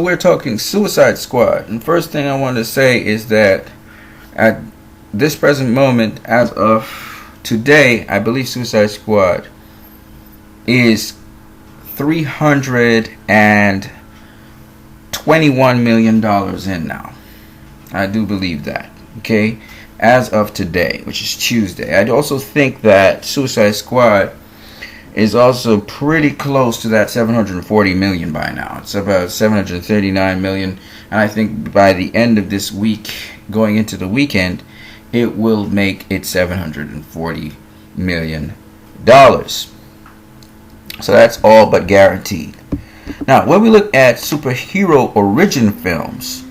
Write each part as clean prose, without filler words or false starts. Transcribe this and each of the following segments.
we're talking Suicide Squad. And first thing I want to say is that at this present moment, as of today, I believe Suicide Squad is $321 million in now. I do believe that. Okay, as of today, which is Tuesday. I also think that Suicide Squad is also pretty close to that 740 million by now. It's about 739 million, and I think by the end of this week, going into the weekend, it will make it 740 million dollars. So that's all but guaranteed. Now, when we look at superhero origin films,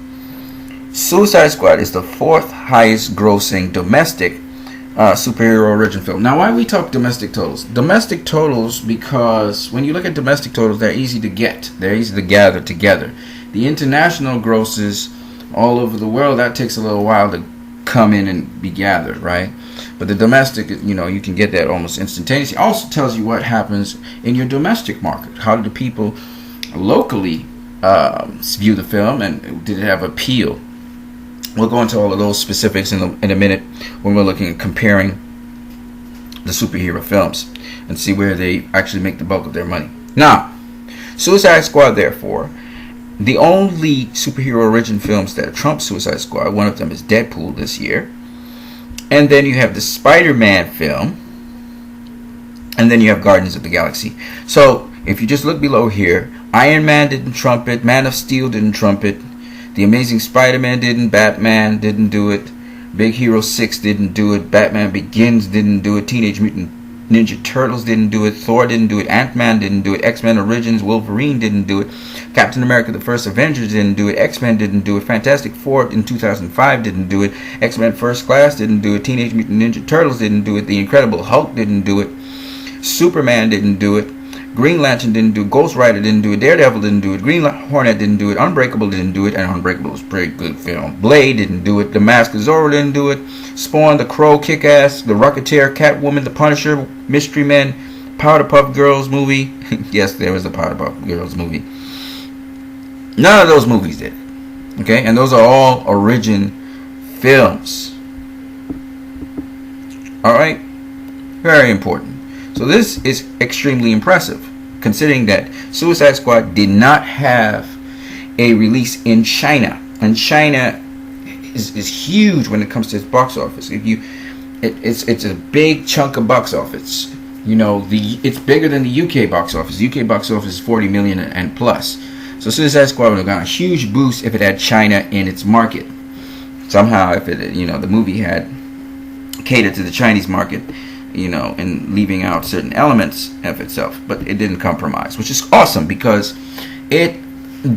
Suicide Squad is the fourth highest grossing domestic superhero origin film. Now, why we talk domestic totals? Domestic totals because when you look at domestic totals, they're easy to get. They're easy to gather together. The international grosses all over the world, that takes a little while to come in and be gathered, right? But the domestic, you can get that almost instantaneously. It also tells you what happens in your domestic market. How do the people locally view the film, and did it have appeal? We'll go into all of those specifics in a minute when we're looking at comparing the superhero films and see where they actually make the bulk of their money. Now, Suicide Squad, therefore, the only superhero origin films that trump Suicide Squad, one of them is Deadpool this year. And then you have the Spider-Man film. And then you have Guardians of the Galaxy. So, if you just look below here, Iron Man didn't trump it, Man of Steel didn't trump it, The Amazing Spider-Man didn't, Batman didn't do it, Big Hero 6 didn't do it, Batman Begins didn't do it, Teenage Mutant Ninja Turtles didn't do it, Thor didn't do it, Ant-Man didn't do it, X-Men Origins, Wolverine didn't do it, Captain America the First Avengers didn't do it, X-Men didn't do it, Fantastic Four in 2005 didn't do it, X-Men First Class didn't do it, Teenage Mutant Ninja Turtles didn't do it, The Incredible Hulk didn't do it, Superman didn't do it, Green Lantern didn't do it, Ghost Rider didn't do it, Daredevil didn't do it, Green Hornet didn't do it, Unbreakable didn't do it, and Unbreakable was a pretty good film. Blade didn't do it, The Mask of Zorro didn't do it, Spawn, The Crow, Kick-Ass, The Rocketeer, Catwoman, The Punisher, Mystery Men, Powder Puff Girls movie. Yes, there was a Powder Puff Girls movie. None of those movies did. Okay, and those are all origin films. Alright? Very important. So this is extremely impressive, considering that Suicide Squad did not have a release in China. And China is huge when it comes to its box office. It's a big chunk of box office. It's bigger than the UK box office. The UK box office is 40 million and plus. So Suicide Squad would have gotten a huge boost if it had China in its market. Somehow, if it, the movie had catered to the Chinese market, and leaving out certain elements of itself, but it didn't compromise, which is awesome because it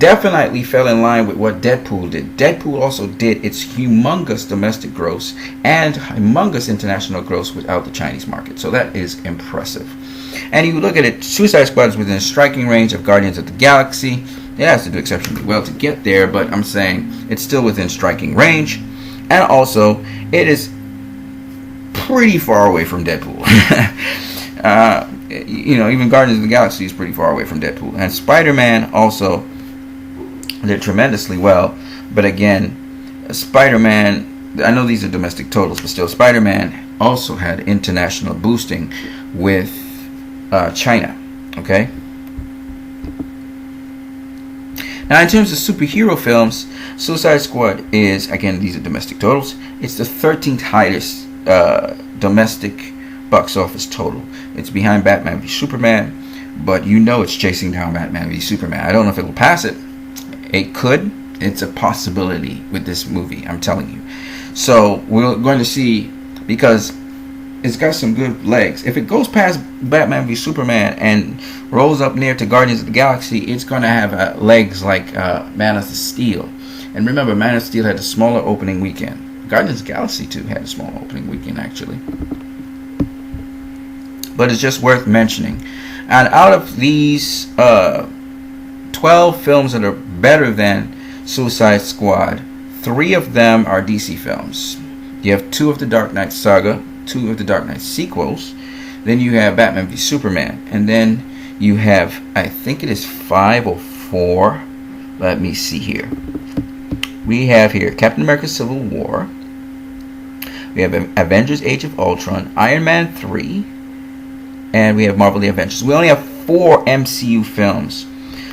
definitely fell in line with what Deadpool did. Deadpool also did its humongous domestic gross and humongous international gross without the Chinese market, so that is impressive. And you look at it, Suicide Squad is within striking range of Guardians of the Galaxy. It has to do exceptionally well to get there, but I'm saying it's still within striking range, and also it is pretty far away from Deadpool. Even Guardians of the Galaxy is pretty far away from Deadpool. And Spider-Man also did tremendously well. But again, Spider-Man, I know these are domestic totals, but still, Spider-Man also had international boosting with China. Okay? Now, in terms of superhero films, Suicide Squad is, again, these are domestic totals, it's the 13th highest domestic box office total. It's behind Batman v Superman, but it's chasing down Batman v Superman. I don't know if it will pass it. It could. It's a possibility with this movie, I'm telling you. So we're going to see, because it's got some good legs. If it goes past Batman v Superman and rolls up near to Guardians of the Galaxy, it's going to have legs like Man of Steel. And remember, Man of Steel had a smaller opening weekend. Guardians of the Galaxy 2 had a small opening weekend, actually. But it's just worth mentioning. And out of these 12 films that are better than Suicide Squad, 3 of them are DC films. You have 2 of the Dark Knight saga, 2 of the Dark Knight sequels. Then you have Batman v Superman. And then you have, I think it is 5 or 4 Let me see here. We have here Captain America Civil War. We have Avengers Age of Ultron, Iron Man 3, and we have Marvel The Avengers. We only have 4 MCU films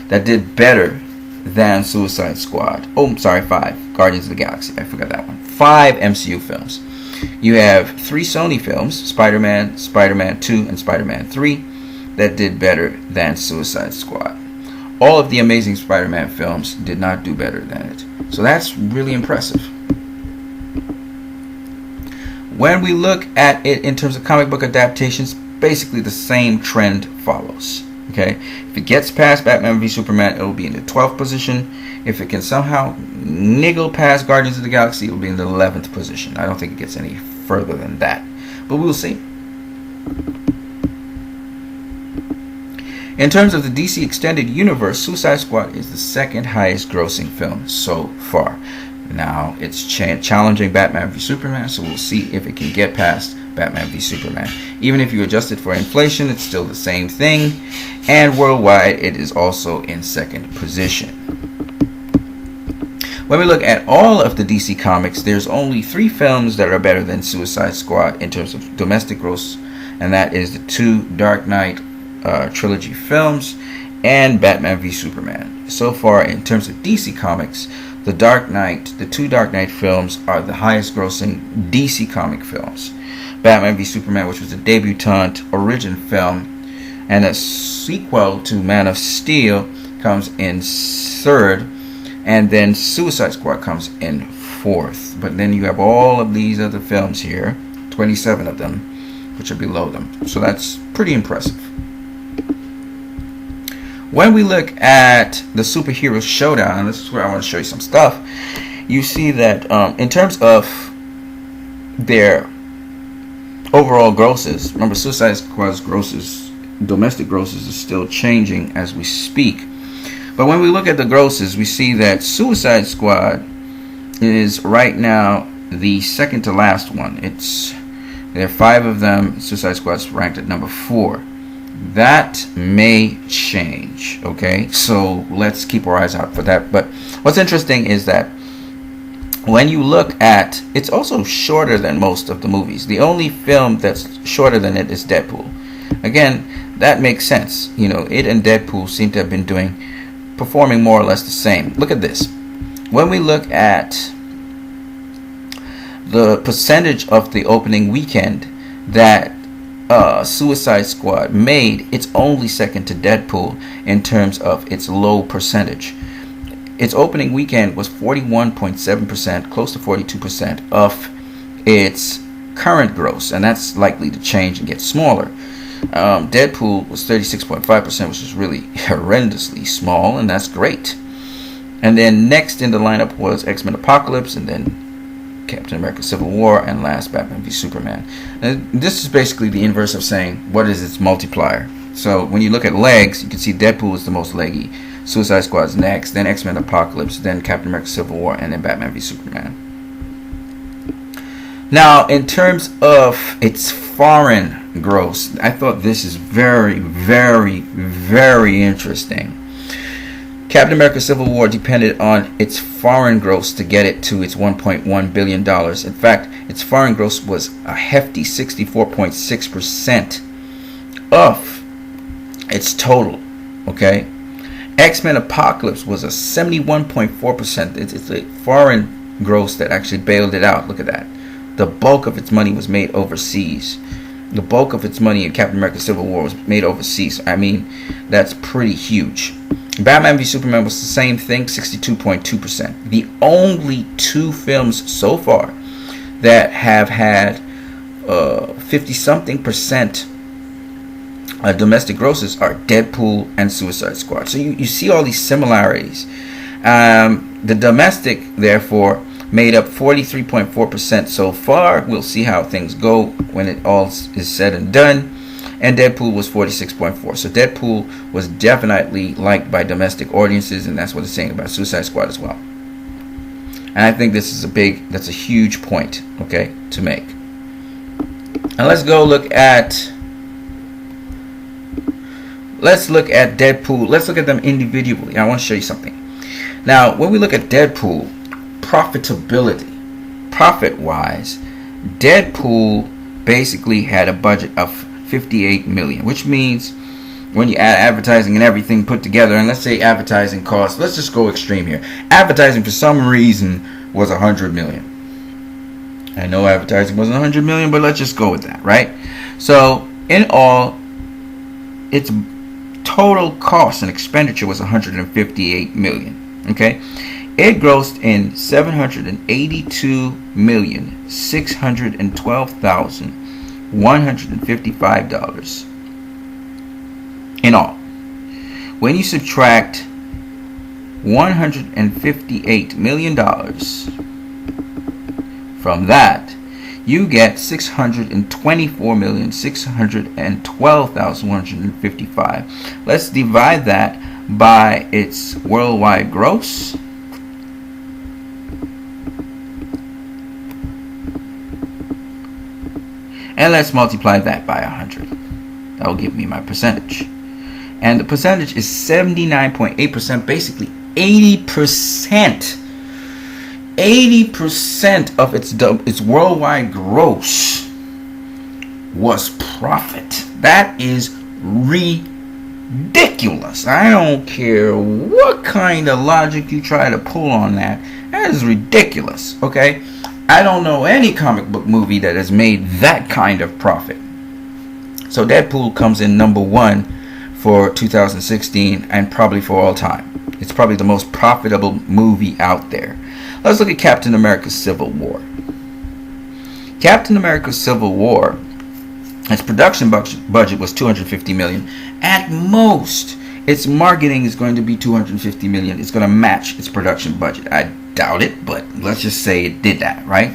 that did better than Suicide Squad. Oh, I'm sorry, 5. Guardians of the Galaxy. I forgot that one. 5 MCU films. You have 3 Sony films, Spider-Man, Spider-Man 2, and Spider-Man 3, that did better than Suicide Squad. All of the Amazing Spider-Man films did not do better than it. So that's really impressive. When we look at it in terms of comic book adaptations, basically the same trend follows. Okay, if it gets past Batman v Superman, it will be in the 12th position. If it can somehow niggle past Guardians of the Galaxy, it will be in the 11th position. I don't think it gets any further than that, but we'll see. In terms of the DC Extended Universe, Suicide Squad is the 2nd highest grossing film so far. Now, it's challenging Batman v Superman, so we'll see if it can get past Batman v Superman. Even if you adjust it for inflation, it's still the same thing. And worldwide, it is also in 2nd position. When we look at all of the DC comics, there's only 3 films that are better than Suicide Squad in terms of domestic gross, and that is the 2 Dark Knight trilogy films and Batman v Superman. So far, in terms of DC comics, the 2 Dark Knight films are the highest grossing DC comic films. Batman v Superman, which was a debutante origin film and a sequel to Man of Steel, comes in 3rd, and then Suicide Squad comes in 4th. But then you have all of these other films here, 27 of them, which are below them. So that's pretty impressive. When we look at the superhero showdown, and this is where I want to show you some stuff, you see that in terms of their overall grosses, remember Suicide Squad's grosses, domestic grosses, is still changing as we speak. But when we look at the grosses, we see that Suicide Squad is right now the 2nd to last one. There are 5 of them. Suicide Squad's ranked at number 4. That may change, okay? So let's keep our eyes out for that. But what's interesting is that when you look at, it's also shorter than most of the movies. The only film that's shorter than it is Deadpool. Again, that makes sense. You know, it and Deadpool seem to have been performing more or less the same. Look at this. When we look at the percentage of the opening weekend that Suicide Squad made, it's only 2nd to Deadpool in terms of its low percentage. Its opening weekend was 41.7%, close to 42% of its current gross, and that's likely to change and get smaller. Deadpool was 36.5%, which is really horrendously small, and that's great. And then next in the lineup was X-Men Apocalypse, and then Captain America Civil War, and last Batman v Superman. And this is basically the inverse of saying what is its multiplier. So when you look at legs, you can see Deadpool is the most leggy, Suicide Squad's next, then X-Men Apocalypse, then Captain America Civil War, and then Batman v Superman. Now, in terms of its foreign gross, I thought this is very, very, very interesting. Captain America Civil War depended on its foreign gross to get it to its $1.1 billion. In fact, its foreign gross was a hefty 64.6% of its total. Okay? X-Men Apocalypse was a 71.4%. It's the foreign gross that actually bailed it out. Look at that. The bulk of its money was made overseas. The bulk of its money in Captain America Civil War was made overseas. I mean, that's pretty huge. Batman v Superman was the same thing, 62.2%. The only 2 films so far that have had 50-something% domestic grosses are Deadpool and Suicide Squad. So you see all these similarities. The domestic, therefore, made up 43.4% so far. We'll see how things go when it all is said and done. And Deadpool was 46.4%. So Deadpool was definitely liked by domestic audiences, and that's what it's saying about Suicide Squad as well. And I think this is that's a huge point, okay, to make. And let's look at Deadpool. Let's look at them individually. I want to show you something. Now, when we look at Deadpool, profitability, profit-wise, Deadpool basically had a budget of $58 million, which means when you add advertising and everything put together, and let's say advertising costs, let's just go extreme here. Advertising for some reason was $100 million. I know advertising wasn't $100 million, but let's just go with that, right? So in all, its total cost and expenditure was $158 million. Okay, it grossed in $782,612,155 in all. When you subtract $158 million from that, you get $624,612,155. Let's divide that by its worldwide gross. And let's multiply that by 100. That will give me my percentage. And the percentage is 79.8%, basically 80%. 80% of its worldwide gross was profit. That is ridiculous. I don't care what kind of logic you try to pull on that. That is ridiculous, okay? I don't know any comic book movie that has made that kind of profit. So Deadpool comes in number 1 for 2016 and probably for all time. It's probably the most profitable movie out there. Let's look at Captain America Civil War. Captain America Civil War, its production budget was $250 million. At most, its marketing is going to be $250 million. It's going to match its production budget. I doubt it, but let's just say it did that, right?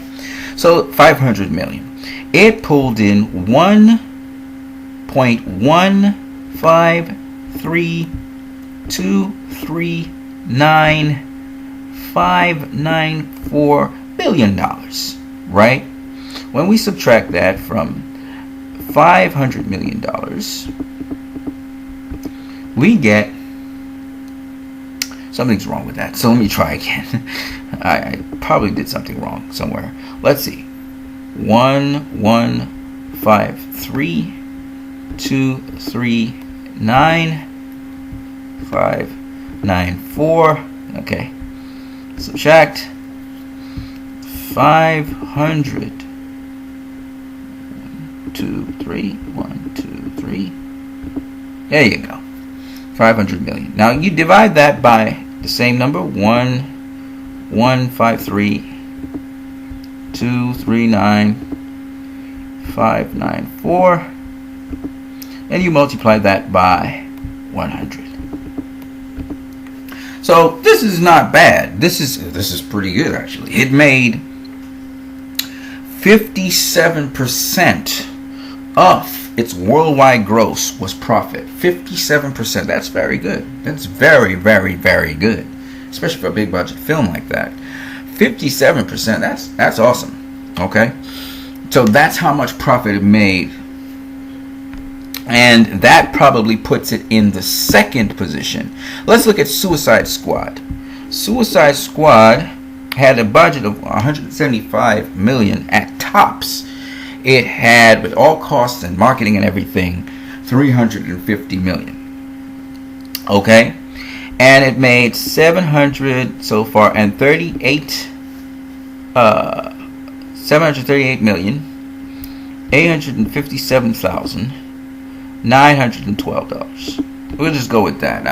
So $500 million. It pulled in $1.153239594 billion, right? When we subtract that from $500 million, we get, something's wrong with that, so let me try again. I probably did something wrong somewhere. Let's see. 1,153,239,594. Okay. Subtract 500. 2, 3, 1, 2, 3. There you go. 500 million. Now you divide that by the same number, 1,153,239,594, and you multiply that by 100. So this is not bad. This is pretty good actually. It made 57% of its worldwide gross was profit. 57%. That's very good. That's very, very, very good, especially for a big budget film like that. 57%. That's awesome. Okay, so that's how much profit it made, and that probably puts it in the second position. Let's look at Suicide Squad. Suicide Squad had a budget of $175 million at tops. It had, with all costs and marketing and everything, $350 million. Okay, and it made 700 so far, and 738,857,912. We'll just go with that.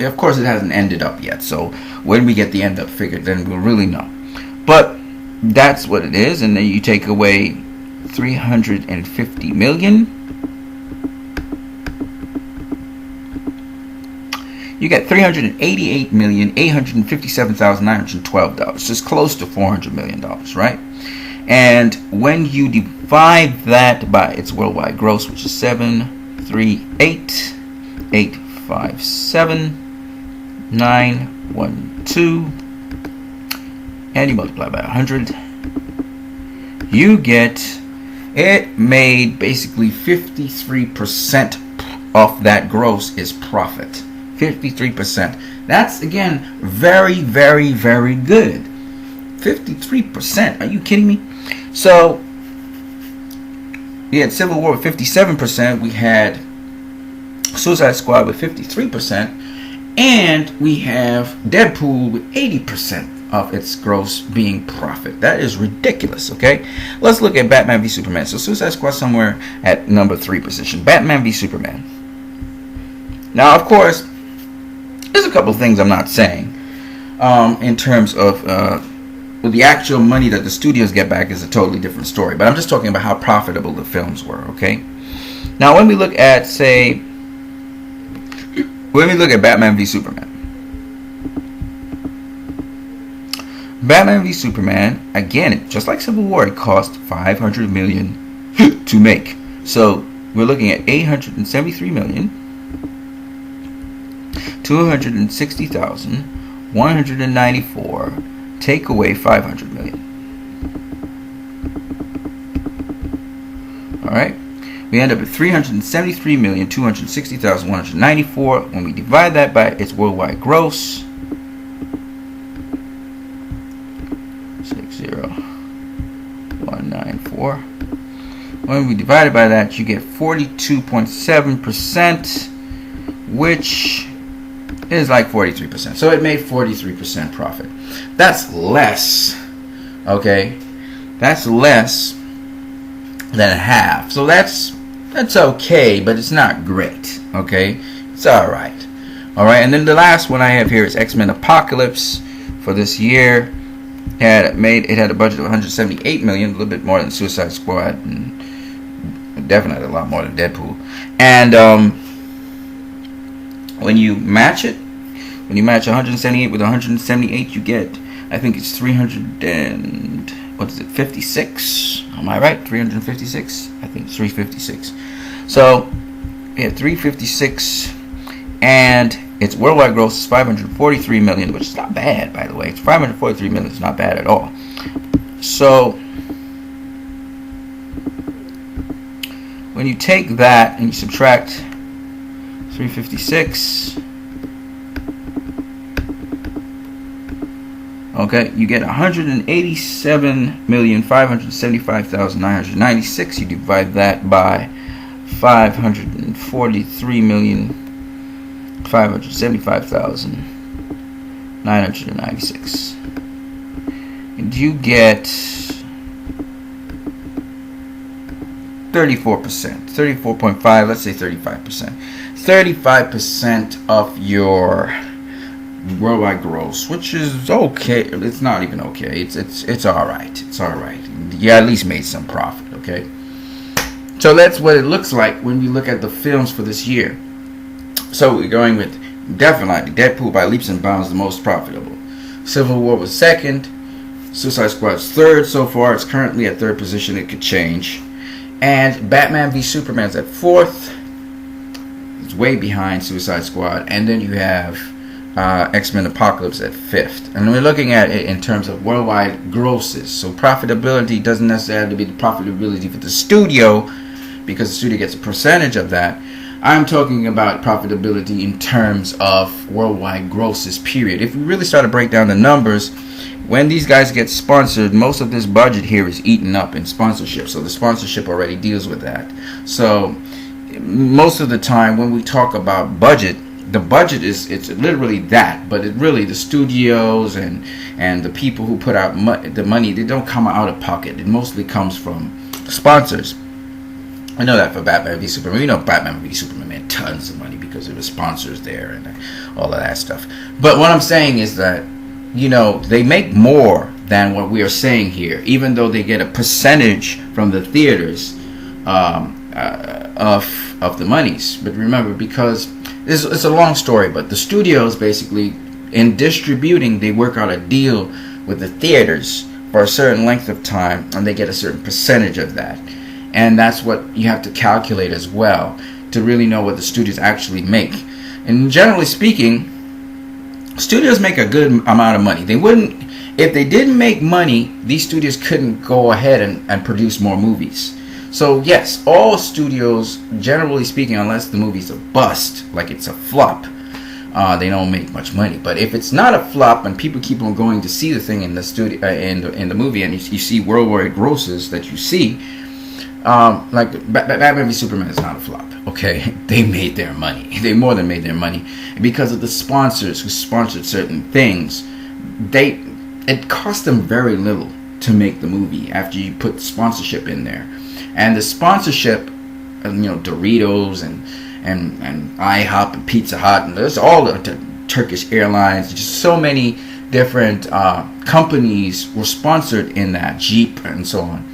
Of course, it hasn't ended up yet, so when we get the end up figure, then we'll really know. But that's what it is, and then you take away 350 million. You get $388,857,912. Just close to $400 million, right? And when you divide that by its worldwide gross, which is 738,857,912, and you multiply by 100, you get, it made basically 53% of that gross is profit. 53%. That's, again, very, very, very good. 53%. Are you kidding me? So, we had Civil War with 57%. We had Suicide Squad with 53%. And we have Deadpool with 80% of its gross being profit. That is ridiculous, okay? Let's look at Batman v Superman. So Suicide Squad somewhere at number 3 position. Batman v Superman. Now, of course, there's a couple things I'm not saying. In terms of the actual money that the studios get back is a totally different story. But I'm just talking about how profitable the films were, okay? Now, when we look at, say, Batman v Superman. Batman v Superman, again, just like Civil War, it cost $500 million to make. So we're looking at $873,260,194. Take away $500 million. All right. We end up at $373,260,194. When we divide that by its worldwide gross, 60194. When we divide it by that, you get 42.7%, which is like 43%. So it made 43% profit. That's less. Okay, that's less than half. So that's okay, but it's not great. Okay, it's all right. And then the last one I have here is X-Men Apocalypse for this year. It had a budget of $178 million, a little bit more than Suicide Squad, and definitely a lot more than Deadpool. And when you match 178 with 178, you get, I think it's 56. Am I right? 356? I think it's 356. So, we have 356, and its worldwide gross is $543 million, which is not bad, by the way. It's $543 million. It's not bad at all. So, when you take that and you subtract 356, okay, you get 187,575,996. You divide that by 543,575,996, and you get 34%, 34.5. Let's say 35%. 35% of your worldwide gross, which is okay. It's not even okay. It's all right. It's all right. You at least made some profit. Okay. So that's what it looks like when we look at the films for this year. So we're going with definitely Deadpool by leaps and bounds the most profitable. Civil War was second. Suicide Squad's third so far. It's currently at third position. It could change. And Batman v Superman's at fourth. It's way behind Suicide Squad. And then you have X-Men Apocalypse at fifth. And we're looking at it in terms of worldwide grosses. So profitability doesn't necessarily be the profitability for the studio, because the studio gets a percentage of that. I'm talking about profitability in terms of worldwide grosses, period. If we really start to break down the numbers, when these guys get sponsored, most of this budget here is eaten up in sponsorship. So the sponsorship already deals with that. So most of the time when we talk about budget, the budget it's literally that, but it really, the studios and the people who put out the money, they don't come out of pocket. It mostly comes from sponsors. I know that for Batman v Superman. We know Batman v Superman made tons of money because there were sponsors there and all of that stuff. But what I'm saying is that, you know, they make more than what we are saying here, even though they get a percentage from the theaters of the monies. But remember, because it's a long story, but the studios basically, in distributing, they work out a deal with the theaters for a certain length of time, and they get a certain percentage of that. And that's what you have to calculate as well to really know what the studios actually make. And generally speaking, studios make a good amount of money. They wouldn't, if they didn't make money, these studios couldn't go ahead and produce more movies. So yes, all studios, generally speaking, unless the movie's a bust, like it's a flop, they don't make much money. But if it's not a flop and people keep on going to see the thing in the studio, in the movie, and you see worldwide grosses that you see, like Batman v Superman is not a flop. Okay, they made their money. They more than made their money because of the sponsors who sponsored certain things. It cost them very little to make the movie after you put sponsorship in there, and the sponsorship, Doritos and IHOP and Pizza Hut, and there's all the Turkish Airlines, just so many different companies were sponsored in that, Jeep and so on.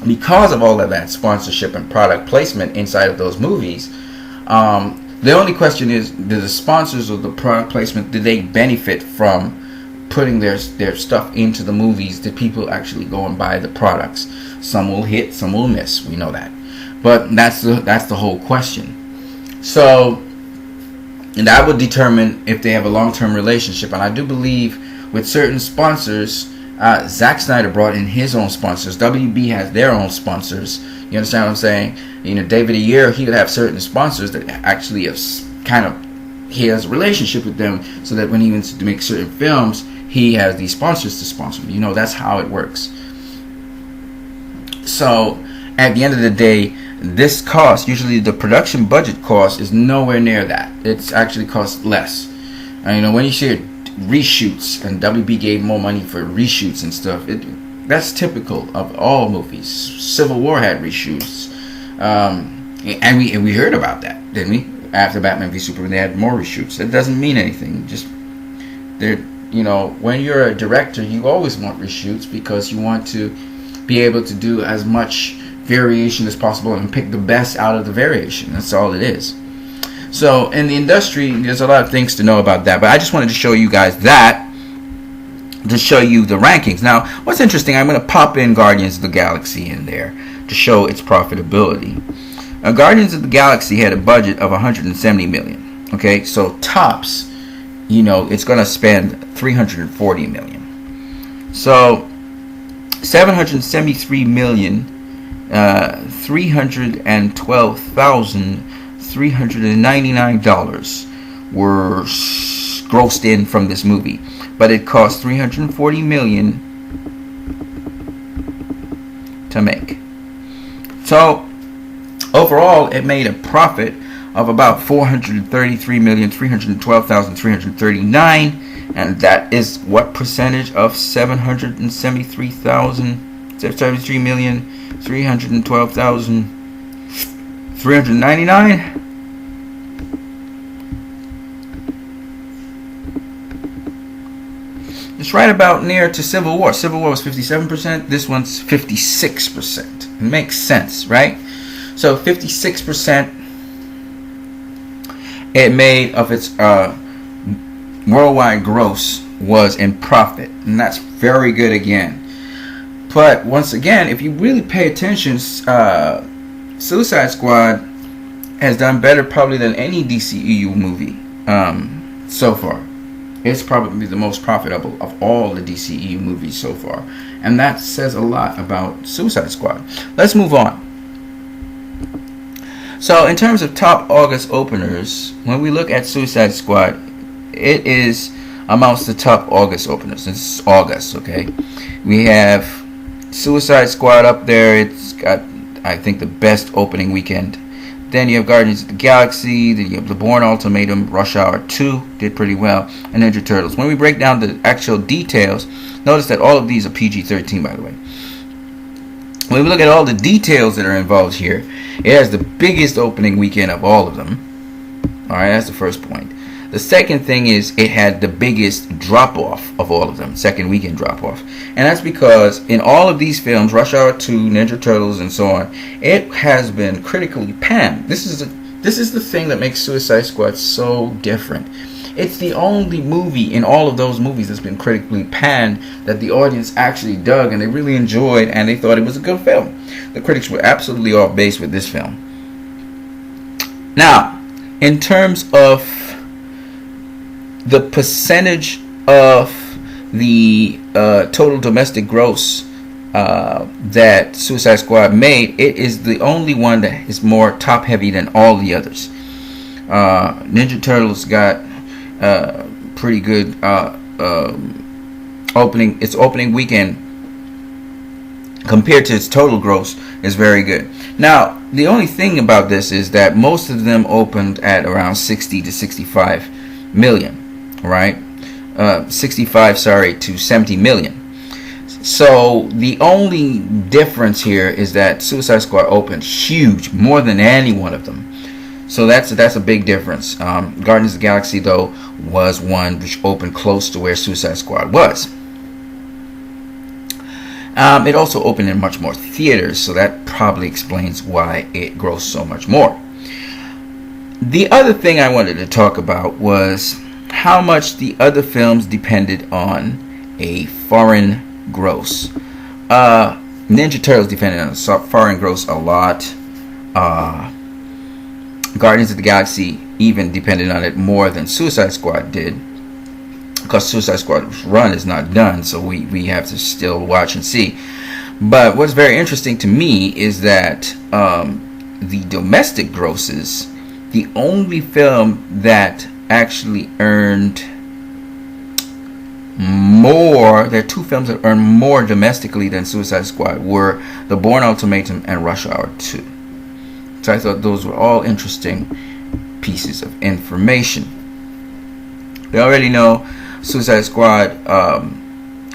Because of all of that sponsorship and product placement inside of those movies, the only question is, do the sponsors of the product placement, did they benefit from putting their stuff into the movies? Did people actually go and buy the products? Some will hit, some will miss. We know that, but that's the whole question. So, and that would determine if they have a long-term relationship. And I do believe with certain sponsors, Zack Snyder brought in his own sponsors. WB has their own sponsors. You understand what I'm saying? David Ayer, he would have certain sponsors that actually have he has a relationship with them, so that when he wants to make certain films, he has these sponsors to sponsor him. That's how it works. So at the end of the day, this cost, usually the production budget cost, is nowhere near that. It's actually cost less. And when you see reshoots, and WB gave more money for reshoots and stuff, that's typical of all movies. Civil War had reshoots, and we heard about that, didn't we? After Batman v Superman, they had more reshoots. That doesn't mean anything. Just when you're a director, you always want reshoots because you want to be able to do as much variation as possible and pick the best out of the variation. That's all it is. So in the industry, there's a lot of things to know about that, but I just wanted to show you guys that, to show you the rankings. Now, what's interesting, I'm going to pop in Guardians of the Galaxy in there to show its profitability. Guardians of the Galaxy had a budget of $170 million. Okay, so tops, it's going to spend $340 million. So $773 million, 312,399 were grossed in from this movie, but it cost $340 million to make. So overall, it made a profit of about $433,312,339, and that is what percentage of $773,312,399? It's right about near to Civil War. Civil War was 57%. This one's 56%. It makes sense, right? So 56% it made of its worldwide gross was in profit, and that's very good again. But once again, if you really pay attention, Suicide Squad has done better probably than any DCEU movie so far. It's probably the most profitable of all the DCEU movies so far, and that says a lot about Suicide Squad. Let's move on. So in terms of top August openers, when we look at Suicide Squad, it is amongst the top August openers. It's August, okay? We have Suicide Squad up there. It's got, I think, the best opening weekend. Then you have Guardians of the Galaxy. Then you have The Bourne Ultimatum. Rush Hour 2 did pretty well. And Ninja Turtles. When we break down the actual details, notice that all of these are PG-13, by the way. When we look at all the details that are involved here, it has the biggest opening weekend of all of them. Alright, that's the first point. The second thing is it had the biggest drop-off of all of them, second weekend drop-off. And that's because in all of these films, Rush Hour 2, Ninja Turtles, and so on, it has been critically panned. This is the thing that makes Suicide Squad so different. It's the only movie in all of those movies that's been critically panned that the audience actually dug and they really enjoyed and they thought it was a good film. The critics were absolutely off base with this film. Now, in terms of the percentage of the total domestic gross that Suicide Squad made, it is the only one that is more top heavy than all the others. Ninja Turtles got pretty good opening. Its opening weekend compared to its total gross is very good. Now, the only thing about this is that most of them opened at around 60 to 65 million, right? 65, sorry, to 70 million. So the only difference here is that Suicide Squad opened huge, more than any one of them. So that's a big difference. Guardians of the Galaxy, though, was one which opened close to where Suicide Squad was. It also opened in much more theaters, so that probably explains why it grossed so much more. The other thing I wanted to talk about was how much the other films depended on a foreign gross. Ninja Turtles depended on a foreign gross a lot. Guardians of the Galaxy even depended on it more than Suicide Squad did, because Suicide Squad's run is not done, so we have to still watch and see. But what's very interesting to me is that the domestic grosses, the only film that actually earned more, there are two films that earned more domestically than Suicide Squad, were The Bourne Ultimatum and Rush Hour 2. So I thought those were all interesting pieces of information. We already know Suicide Squad,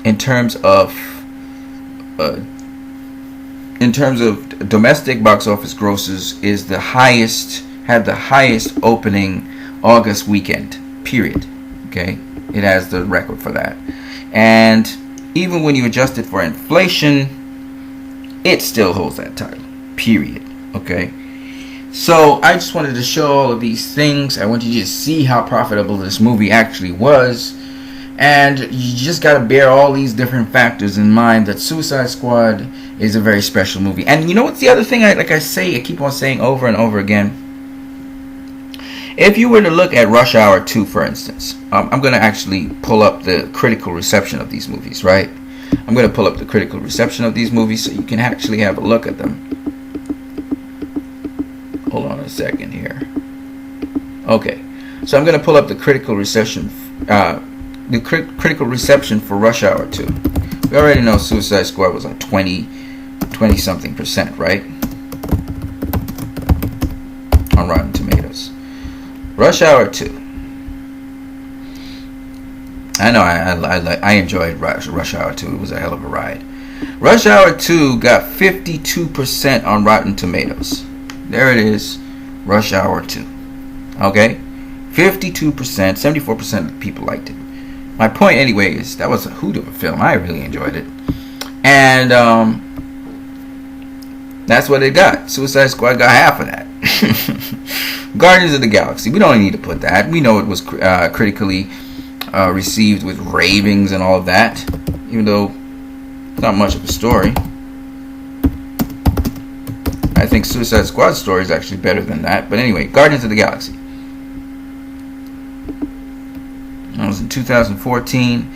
in terms of domestic box office grosses, is the highest, had the highest opening August weekend, period. Okay, it has the record for that. And even when you adjust it for inflation, it still holds that title, period. Okay, so I just wanted to show all of these things. I want you to see how profitable this movie actually was. And you just got to bear all these different factors in mind, that Suicide Squad is a very special movie. And you know what's the other thing I keep on saying over and over again? If you were to look at Rush Hour 2, for instance, I'm going to actually pull up the critical reception of these movies, right? I'm going to pull up the critical reception of these movies so you can actually have a look at them. Hold on a second here. Okay, so I'm going to pull up the critical reception for Rush Hour 2. We already know Suicide Squad was like 20-something percent, right? On Rotten Tomatoes. Rush Hour 2. I know I enjoyed Rush Hour 2. It was a hell of a ride. Rush Hour 2 got 52% on Rotten Tomatoes. There it is. Rush Hour 2. Okay? 52%, 74% of people liked it. My point anyway is that was a hoot of a film. I really enjoyed it. And that's what it got. Suicide Squad got half of that. Guardians of the Galaxy, we don't even need to put that. We know it was critically received with ravings and all of that, even though it's not much of a story. I think Suicide Squad's story is actually better than that. But anyway, Guardians of the Galaxy. That was in 2014.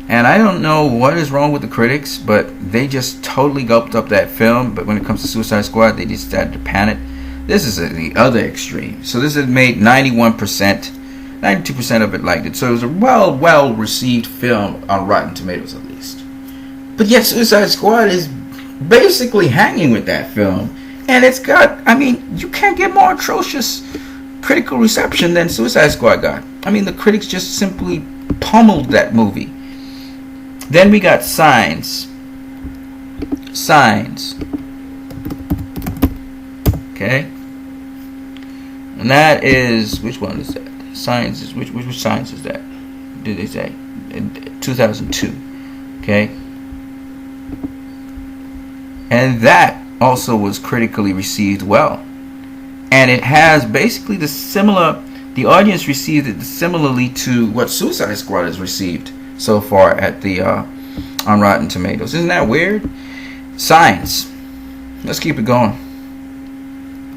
And I don't know what is wrong with the critics, but they just totally gulped up that film. But when it comes to Suicide Squad, they just started to pan it. This is the other extreme. So this has made 91%, 92% of it liked it. So it was a well received film on Rotten Tomatoes at least. But yet Suicide Squad is basically hanging with that film. And it's got, I mean, you can't get more atrocious critical reception than Suicide Squad got. I mean, the critics just simply pummeled that movie. Then we got Signs. Okay? And that is, which one is that? Signs is, which Signs is that? Did they say? 2002. Okay? And that also was critically received well. And it has basically the audience received it similarly to what Suicide Squad has received so far at the on Rotten Tomatoes. Isn't that weird? Signs. Let's keep it going.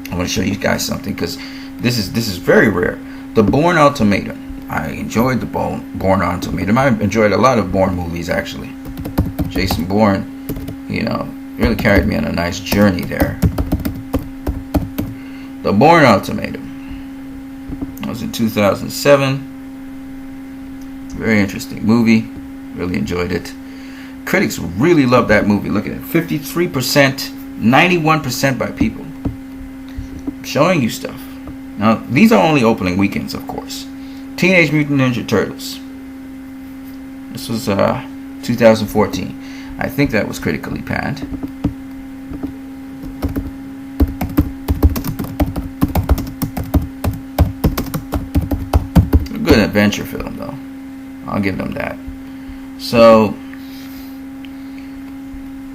I want to show you guys something because this is very rare. The Bourne Ultimatum. I enjoyed the Bourne Ultimatum. I enjoyed a lot of Bourne movies actually. Jason Bourne, really carried me on a nice journey there. The Bourne Ultimatum was in 2007. Very interesting movie. Really enjoyed it. Critics really love that movie. Look at it. 53%, 91% by people. I'm showing you stuff. Now, these are only opening weekends, of course. Teenage Mutant Ninja Turtles. This was 2014. I think that was critically panned. A good adventure film, though. I'll give them that. So,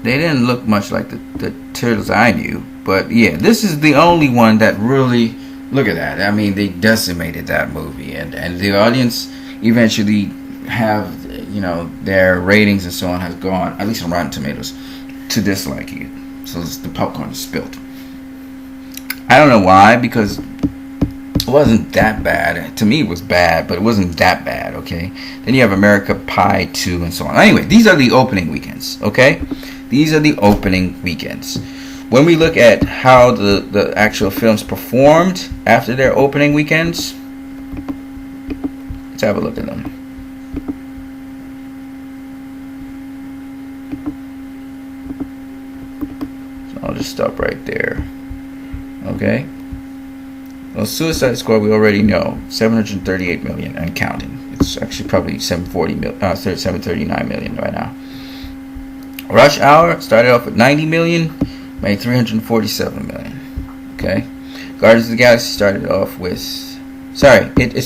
they didn't look much like the Turtles I knew. But, yeah, this is the only one that really... Look at that. I mean, they decimated that movie. And the audience eventually have, their ratings and so on has gone, at least on Rotten Tomatoes, to disliking it. So the popcorn is spilled. I don't know why, because it wasn't that bad. To me, it was bad, but it wasn't that bad, okay? Then you have America Pie 2 and so on. Anyway, these are the opening weekends, okay? These are the opening weekends. When we look at how the actual films performed after their opening weekends, let's have a look at them. So I'll just stop right there. Okay. Well, Suicide Squad we already know, 738 million and counting. It's actually probably 739 million right now. Rush Hour started off with 90 million. Made 347 million. Okay. Guardians of the Galaxy started off with... It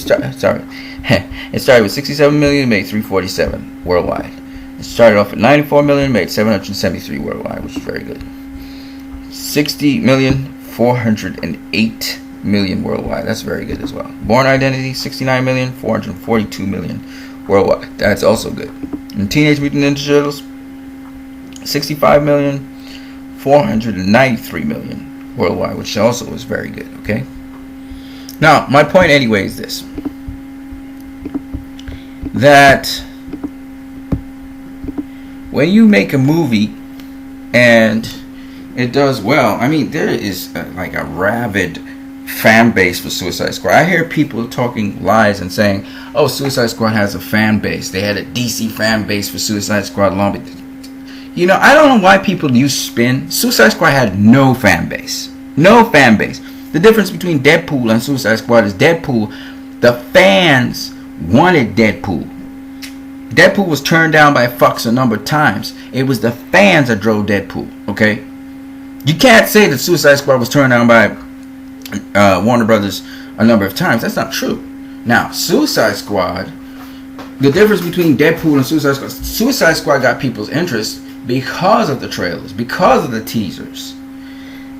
started with 67 million, made 347 worldwide. It started off at 94 million, made 773 worldwide, which is very good. 60 million, 408 million worldwide. That's very good as well. Born Identity, 69 million, 442 million worldwide. That's also good. And Teenage Mutant Ninja Turtles, 65 million, 493 million worldwide, which also is very good, okay? Now, my point anyway is this. That when you make a movie and it does well, I mean, there is like a rabid fan base for Suicide Squad. I hear people talking lies and saying, oh, Suicide Squad has a fan base. They had a DC fan base for Suicide Squad long before. I don't know why people use spin. Suicide Squad had no fan base. No fan base. The difference between Deadpool and Suicide Squad is Deadpool, the fans wanted Deadpool. Deadpool was turned down by Fox a number of times. It was the fans that drove Deadpool, okay? You can't say that Suicide Squad was turned down by Warner Brothers a number of times. That's not true. Now, Suicide Squad, the difference between Deadpool and Suicide Squad got people's interest because of the trailers, because of the teasers.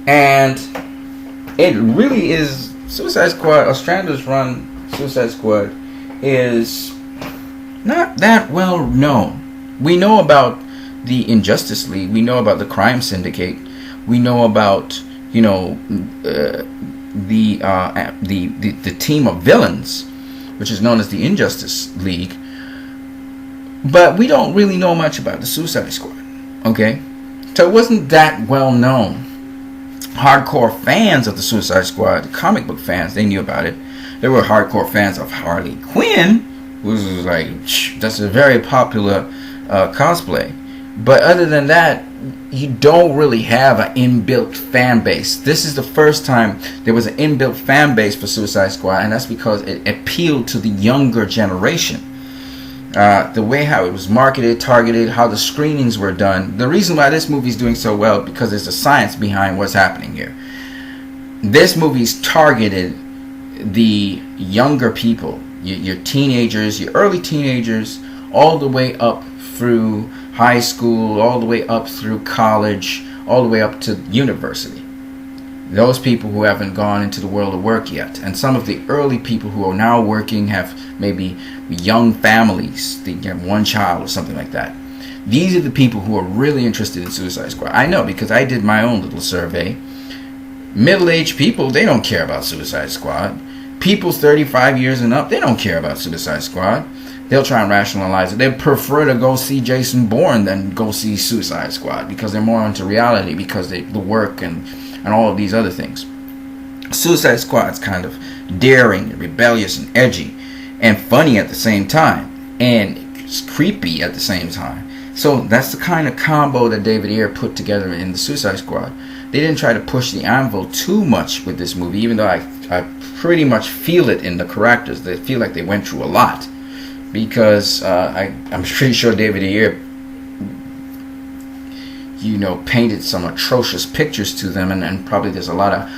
And it really is, Suicide Squad, Ostrander's run Suicide Squad is not that well known. We know about the Injustice League, we know about the Crime Syndicate, we know about, the team of villains, which is known as the Injustice League. But we don't really know much about the Suicide Squad. Okay, so it wasn't that well known. Hardcore fans of the Suicide Squad, the comic book fans, they knew about it. There were hardcore fans of Harley Quinn, who was like, that's a very popular cosplay. But other than that, you don't really have an inbuilt fan base. This is the first time there was an inbuilt fan base for Suicide Squad, and that's because it appealed to the younger generation. The way how it was marketed, targeted, how the screenings were done. The reason why this movie is doing so well, because there's a science behind what's happening here. This movie's targeted the younger people, your teenagers, your early teenagers, all the way up through high school, all the way up through college, all the way up to university. Those people who haven't gone into the world of work yet. And some of the early people who are now working have maybe young families. They have one child or something like that. These are the people who are really interested in Suicide Squad. I know, because I did my own little survey. Middle-aged people, they don't care about Suicide Squad. People 35 years and up, they don't care about Suicide Squad. They'll try and rationalize it. They prefer to go see Jason Bourne than go see Suicide Squad, because they're more into reality, because the work and all of these other things. Suicide Squad's kind of daring, rebellious, and edgy, and funny at the same time. and it's creepy at the same time. So that's the kind of combo that David Ayer put together in the Suicide Squad. They didn't try to push the anvil too much with this movie, even though I pretty much feel it in the characters. They feel like they went through a lot, because I'm pretty sure David Ayer, painted some atrocious pictures to them, and probably there's a lot of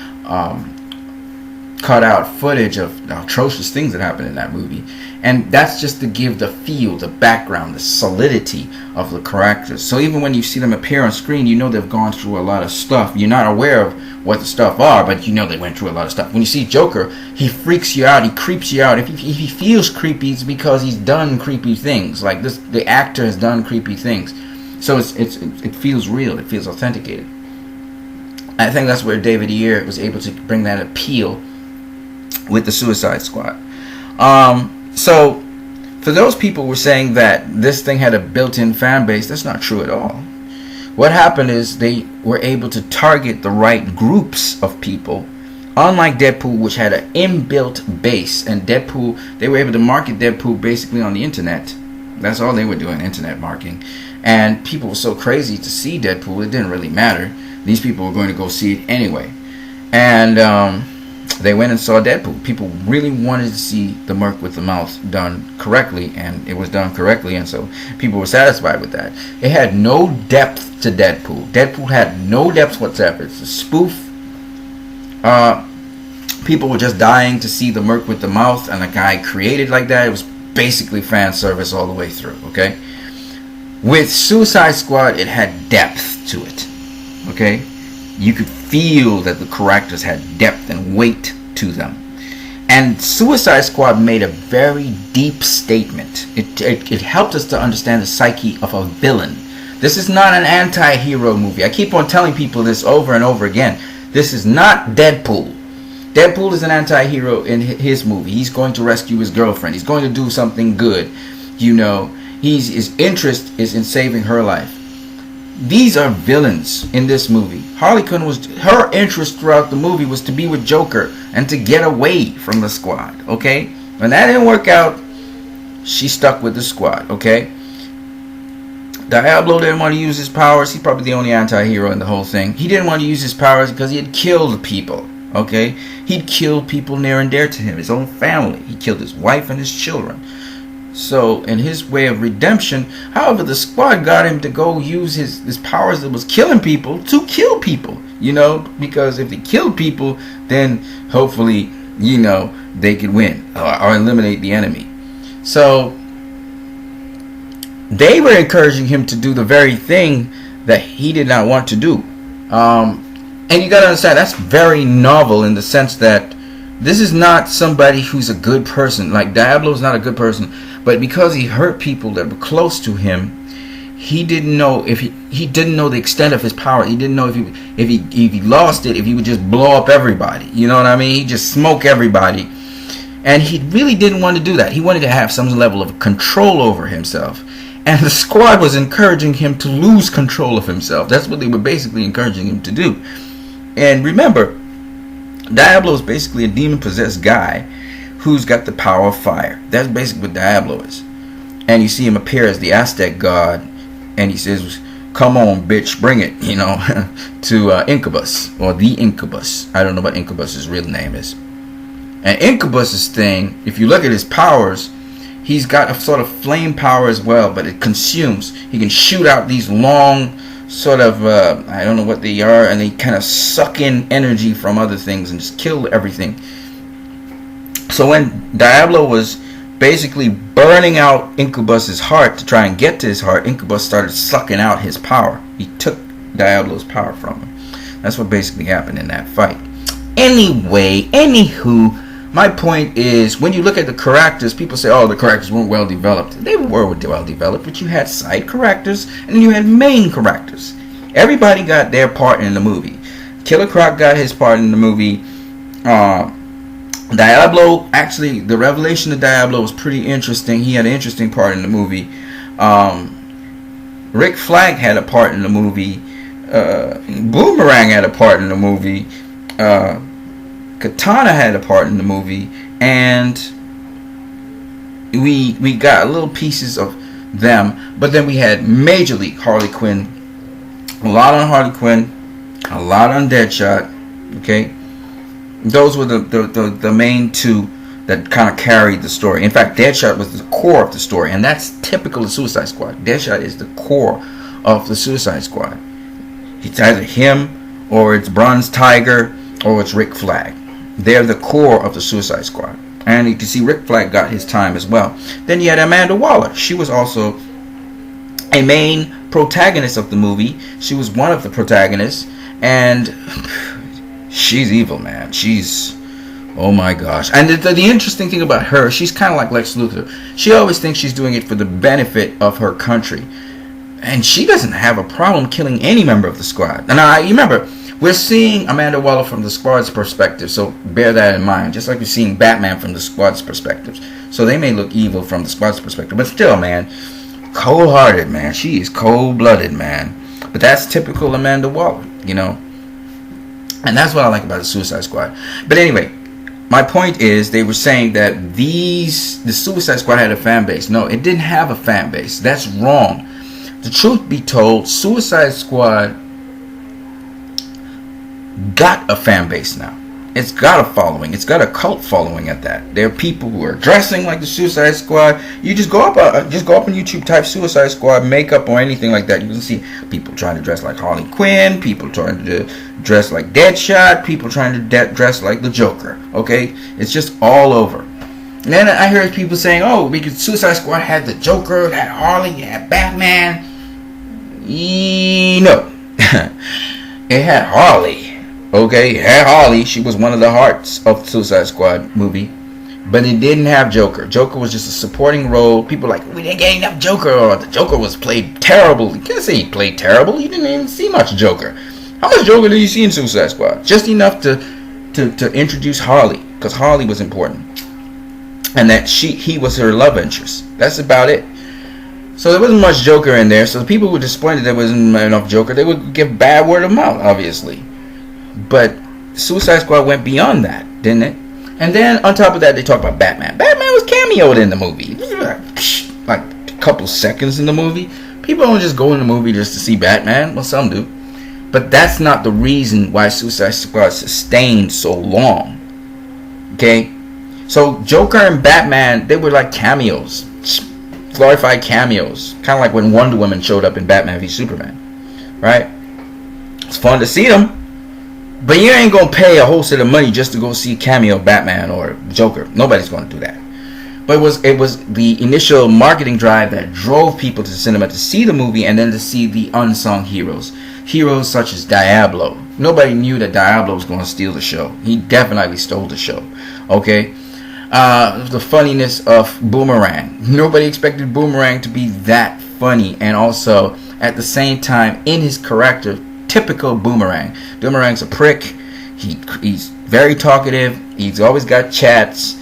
cut out footage of atrocious things that happened in that movie, and that's just to give the feel, the background, the solidity of the characters. So even when you see them appear on screen, they've gone through a lot of stuff. You're not aware of what the stuff are, but they went through a lot of stuff. When you see Joker, he freaks you out, he creeps you out. If he feels creepy, it's because he's done creepy things. Like this, the actor has done creepy things, so it feels real, it feels authenticated. I think that's where David Ayer was able to bring that appeal with the Suicide Squad. So for those people who were saying that this thing had a built-in fan base, that's not true at all. What happened is they were able to target the right groups of people, unlike Deadpool, which had an inbuilt base. And Deadpool, they were able to market Deadpool basically on the internet. That's all they were doing, internet marketing. And people were so crazy to see Deadpool, it didn't really matter. These people were going to go see it anyway. And they went and saw Deadpool. People really wanted to see the Merc with the Mouth done correctly, and it was done correctly, and so people were satisfied with that. It had no depth to Deadpool. Deadpool had no depth whatsoever. It's a spoof. People were just dying to see the Merc with the Mouth, and a guy created like that. It was basically fan service all the way through, okay? With Suicide Squad, it had depth to it, okay? You could feel that the characters had depth and weight to them. And Suicide Squad made a very deep statement. It helped us to understand the psyche of a villain. This is not an anti-hero movie. I keep on telling people this over and over again. This is not Deadpool. Deadpool is an anti-hero in his movie. He's going to rescue his girlfriend. He's going to do something good. His interest is in saving her life. These are villains in this movie. Harley Quinn, her interest throughout the movie was to be with Joker and to get away from the squad, okay? When that didn't work out, she stuck with the squad, okay? Diablo didn't want to use his powers. He's probably the only anti-hero in the whole thing. He didn't want to use his powers because he had killed people, okay? He'd killed people near and dear to him, his own family. He killed his wife and his children. So in his way of redemption, however, the squad got him to go use his powers that was killing people to kill people, because if they killed people, then hopefully, they could win or eliminate the enemy. So they were encouraging him to do the very thing that he did not want to do. And you got to understand, that's very novel in the sense that this is not somebody who's a good person. Like Diablo's not a good person. But because he hurt people that were close to him, he didn't know he didn't know the extent of his power. He didn't know if he lost it, if he would just blow up everybody. You know what I mean? He'd just smoke everybody. And he really didn't want to do that. He wanted to have some level of control over himself. And the squad was encouraging him to lose control of himself. That's what they were basically encouraging him to do. And remember, Diablo is basically a demon-possessed guy who's got the power of fire. That's basically what Diablo is. And you see him appear as the Aztec god, and he says, "Come on, bitch, bring it," to Incubus, or the Incubus. I don't know what Incubus's real name is. And Incubus's thing, if you look at his powers, he's got a sort of flame power as well, but it consumes. He can shoot out these long sort of, I don't know what they are, and they kind of suck in energy from other things and just kill everything. So when Diablo was basically burning out Incubus's heart to try and get to his heart, Incubus started sucking out his power. He took Diablo's power from him. That's what basically happened in that fight. Anywho, my point is, when you look at the characters, people say, oh, the characters weren't well developed. They were well developed, but you had side characters and then you had main characters. Everybody got their part in the movie. Killer Croc got his part in the movie. Diablo, actually, the revelation of Diablo was pretty interesting. He had an interesting part in the movie. Rick Flag had a part in the movie. Boomerang had a part in the movie. Katana had a part in the movie. And we got little pieces of them, but then we had Major League Harley Quinn, a lot on Harley Quinn, a lot on Deadshot. Okay, those were the main two that kind of carried the story. In fact, Deadshot was the core of the story, and that's typical of Suicide Squad. Deadshot is the core of the Suicide Squad. It's either him, or it's Bronze Tiger, or it's Rick Flag. They're the core of the Suicide Squad. And you can see Rick Flag got his time as well. Then you had Amanda Waller. She was also a main protagonist of the movie. She was one of the protagonists, and she's evil, man. She's... oh my gosh. And the interesting thing about her, she's kind of like Lex Luthor. She always thinks she's doing it for the benefit of her country. And she doesn't have a problem killing any member of the squad. And you remember, we're seeing Amanda Waller from the squad's perspective, so bear that in mind. Just like we're seeing Batman from the squad's perspective. So they may look evil from the squad's perspective. But still, man, cold-hearted, man. She is cold-blooded, man. But that's typical Amanda Waller, you know. And that's what I like about the Suicide Squad. But anyway, my point is, they were saying that the Suicide Squad had a fan base. No, it didn't have a fan base. That's wrong. The truth be told, Suicide Squad got a fan base now. It's got a following. It's got a cult following at that. There are people who are dressing like the Suicide Squad. You just go up on YouTube, type Suicide Squad makeup or anything like that. You can see people trying to dress like Harley Quinn, people trying to dress like Deadshot, people trying to dress like the Joker. Okay, it's just all over. And then I heard people saying, "Oh, because Suicide Squad had the Joker, it had Harley, it had Batman." No, it had Harley. Okay, it had Harley. She was one of the hearts of the Suicide Squad movie. But it didn't have Joker. Joker was just a supporting role. People were like, we didn't get enough Joker, or the Joker was played terrible. You can't say he played terrible. You didn't even see much Joker. How much Joker did you see in Suicide Squad? Just enough to introduce Harley, because Harley was important. And that he was her love interest. That's about it. So there wasn't much Joker in there. So the people who were disappointed there wasn't enough Joker, they would give bad word of mouth, obviously. But Suicide Squad went beyond that, didn't it? And then on top of that, they talk about Batman. Batman was cameoed in the movie. Like a couple seconds in the movie. People don't just go in the movie just to see Batman. Well, some do. But that's not the reason why Suicide Squad sustained so long. Okay? So Joker and Batman, they were like cameos. Glorified cameos. Kind of like when Wonder Woman showed up in Batman v Superman. Right? It's fun to see them. But you ain't gonna pay a whole set of money just to go see cameo Batman or Joker. Nobody's gonna do that. But it was the initial marketing drive that drove people to the cinema to see the movie, and then to see the unsung heroes. Heroes such as Diablo. Nobody knew that Diablo was gonna steal the show. He definitely stole the show. Okay? The funniness of Boomerang. Nobody expected Boomerang to be that funny, and also at the same time in his character, typical Boomerang. Boomerang's a prick. He's very talkative. He's always got chats,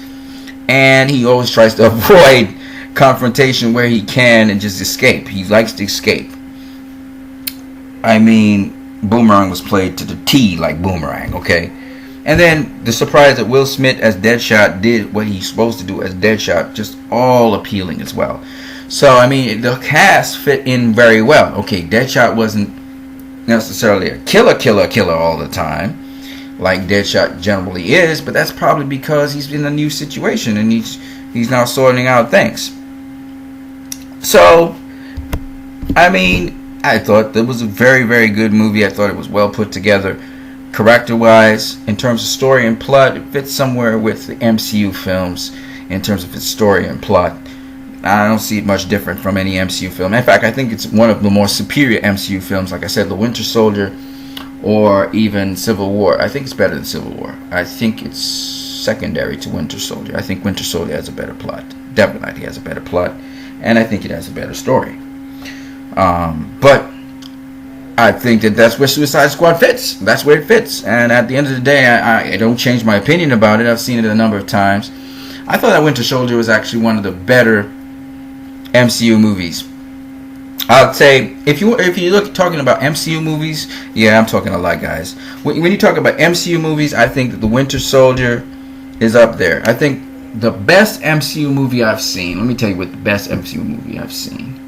and he always tries to avoid confrontation where he can and just escape. He likes to escape. I mean, Boomerang was played to the T like Boomerang, okay? And then the surprise that Will Smith as Deadshot did what he's supposed to do as Deadshot, just all appealing as well. So, I mean, the cast fit in very well. Okay, Deadshot wasn't necessarily a killer all the time like Deadshot generally is, but that's probably because he's in a new situation and he's now sorting out things. So, I mean, I thought that was a very, very good movie. I thought it was well put together. Character-wise, in terms of story and plot, it fits somewhere with the MCU films in terms of its story and plot. I don't see it much different from any MCU film. In fact, I think it's one of the more superior MCU films. Like I said, The Winter Soldier or even Civil War. I think it's better than Civil War. I think it's secondary to Winter Soldier. I think Winter Soldier has a better plot. Definitely has a better plot. And I think it has a better story. But I think that's where Suicide Squad fits. That's where it fits. And at the end of the day, I don't change my opinion about it. I've seen it a number of times. I thought that Winter Soldier was actually one of the better MCU movies. I'd say if you look talking about MCU movies, yeah, I'm talking a lot, guys. When you talk about MCU movies, I think that The Winter Soldier is up there. I think the best MCU movie I've seen. Let me tell you what the best MCU movie I've seen.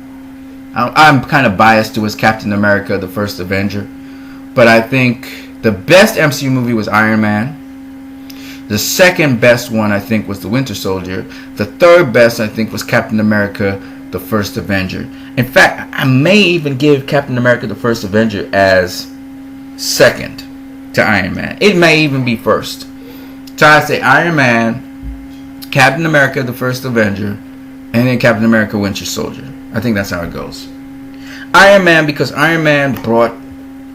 I'm kind of biased towards Captain America, the First Avenger, but I think the best MCU movie was Iron Man. The second best one, I think, was The Winter Soldier. The third best, I think, was Captain America, the First Avenger. In fact, I may even give Captain America, the First Avenger as second to Iron Man. It may even be first. So I say Iron Man, Captain America, the First Avenger, and then Captain America, Winter Soldier. I think that's how it goes. Iron Man, because Iron Man brought...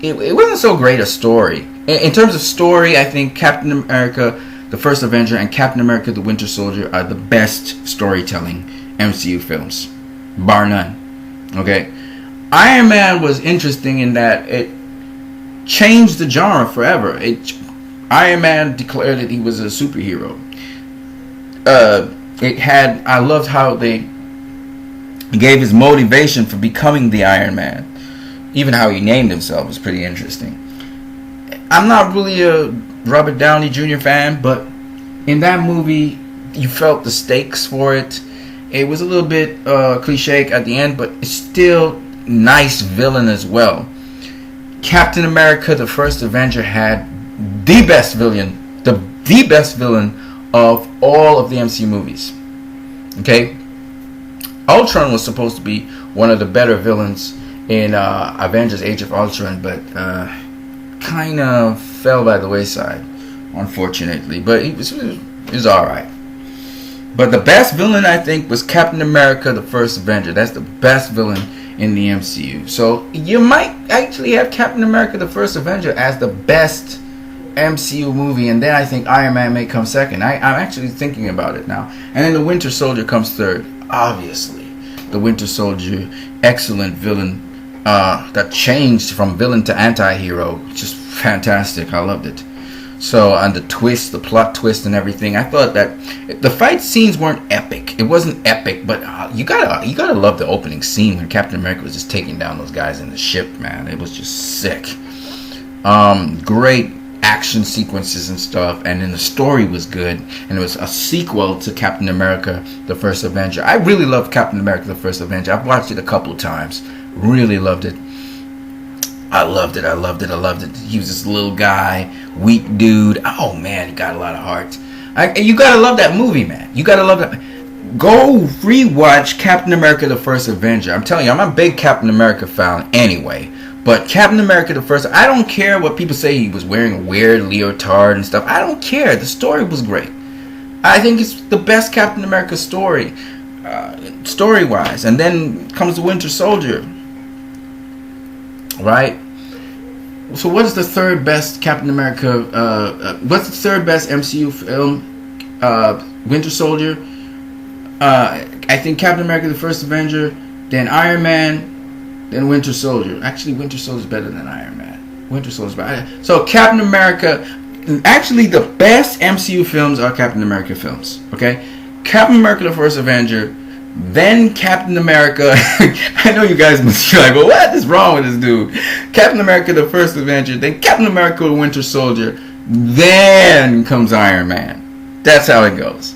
It wasn't so great a story. In terms of story, I think Captain America, the First Avenger, and Captain America, the Winter Soldier are the best storytelling MCU films. Bar none. Okay? Iron Man was interesting in that it changed the genre forever. Iron Man declared that he was a superhero. I loved how they gave his motivation for becoming the Iron Man. Even how he named himself was pretty interesting. I'm not really a Robert Downey Jr. fan, but in that movie, you felt the stakes for it. It was a little bit cliche at the end, but it's still nice villain as well. Captain America, the First Avenger, had the best villain of all of the MCU movies. Okay? Ultron was supposed to be one of the better villains in Avengers Age of Ultron, but kind of fell by the wayside, unfortunately. But it was alright. But the best villain, I think, was Captain America, the First Avenger. That's the best villain in the MCU. So you might actually have Captain America, the First Avenger as the best MCU movie, and then I think Iron Man may come second. I'm actually thinking about it now. And then the Winter Soldier comes third. Obviously, the Winter Soldier, excellent villain that changed from villain to anti-hero. Just fantastic. I loved it. So, and the plot twist and everything, I thought that the fight scenes weren't epic. It wasn't epic, but you gotta love the opening scene when Captain America was just taking down those guys in the ship, man. It was just sick. Great action sequences and stuff, and then the story was good, and it was a sequel to Captain America, the First Avenger. I really loved Captain America, the First Avenger. I've watched it a couple of times. Really loved it. I loved it. He was this little guy, weak dude. Oh man, he got a lot of heart. You gotta love that movie, man. You gotta love that. Go rewatch Captain America, the First Avenger. I'm telling you, I'm a big Captain America fan anyway. But Captain America, the First, I don't care what people say he was wearing a weird leotard and stuff. I don't care. The story was great. I think it's the best Captain America story, story-wise. And then comes the Winter Soldier. Right? So what is the third best Captain America, what's the third best MCU film? Winter Soldier. I think Captain America, the First Avenger, then Iron Man, then Winter Soldier. Actually, Winter Soldier is better than Iron Man. Winter Soldier is better. So Captain America, actually the best MCU films are Captain America films. Okay? Captain America, the First Avenger, then Captain America. I know you guys must be like, well, what is wrong with this dude? Captain America, the First Avenger, then Captain America, the Winter Soldier, then comes Iron Man. That's how it goes.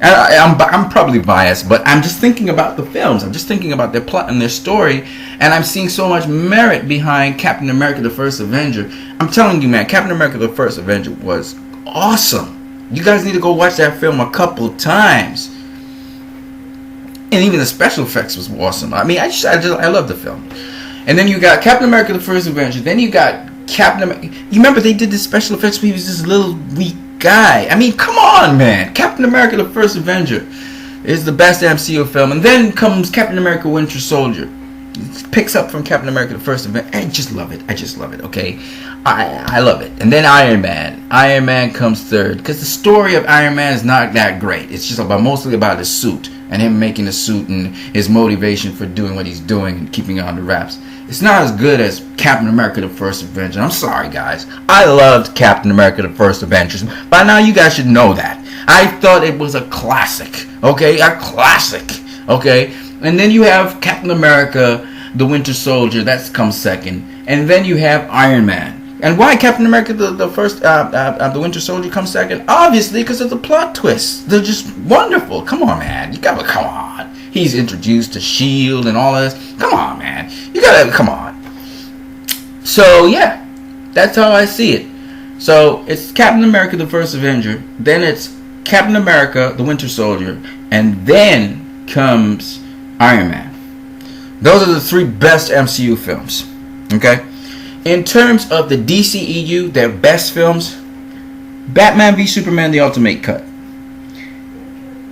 I'm probably biased, but I'm just thinking about the films. I'm just thinking about their plot and their story, and I'm seeing so much merit behind Captain America, the First Avenger. I'm telling you, man, Captain America, the First Avenger was awesome. You guys need to go watch that film a couple of times. And even the special effects was awesome. I mean, I love the film. And then you got Captain America, the First Avenger. Then you got Captain America. You remember they did the special effects where he was this little weak guy. I mean, come on, man. Captain America, the First Avenger is the best MCU film. And then comes Captain America, Winter Soldier. It picks up from Captain America, the First Avenger. I just love it. Okay? I love it. And then Iron Man. Iron Man comes third. Because the story of Iron Man is not that great. It's just mostly about his suit. And him making the suit and his motivation for doing what he's doing and keeping on the raps. It's not as good as Captain America, the First Avenger. I'm sorry, guys. I loved Captain America, the First Avenger. By now, you guys should know that. I thought it was a classic. Okay? A classic. Okay? And then you have Captain America, the Winter Soldier. That comes second. And then you have Iron Man. And why Captain America the first the Winter Soldier comes second? Obviously because of the plot twists. They're just wonderful. Come on, man. You gotta come on. He's introduced to Shield and all of this. Come on, man. You gotta come on. So yeah, that's how I see it. So it's Captain America the First Avenger, then it's Captain America the Winter Soldier, and then comes Iron Man. Those are the three best MCU films. Okay? In terms of the DCEU, their best films, Batman v Superman the Ultimate Cut.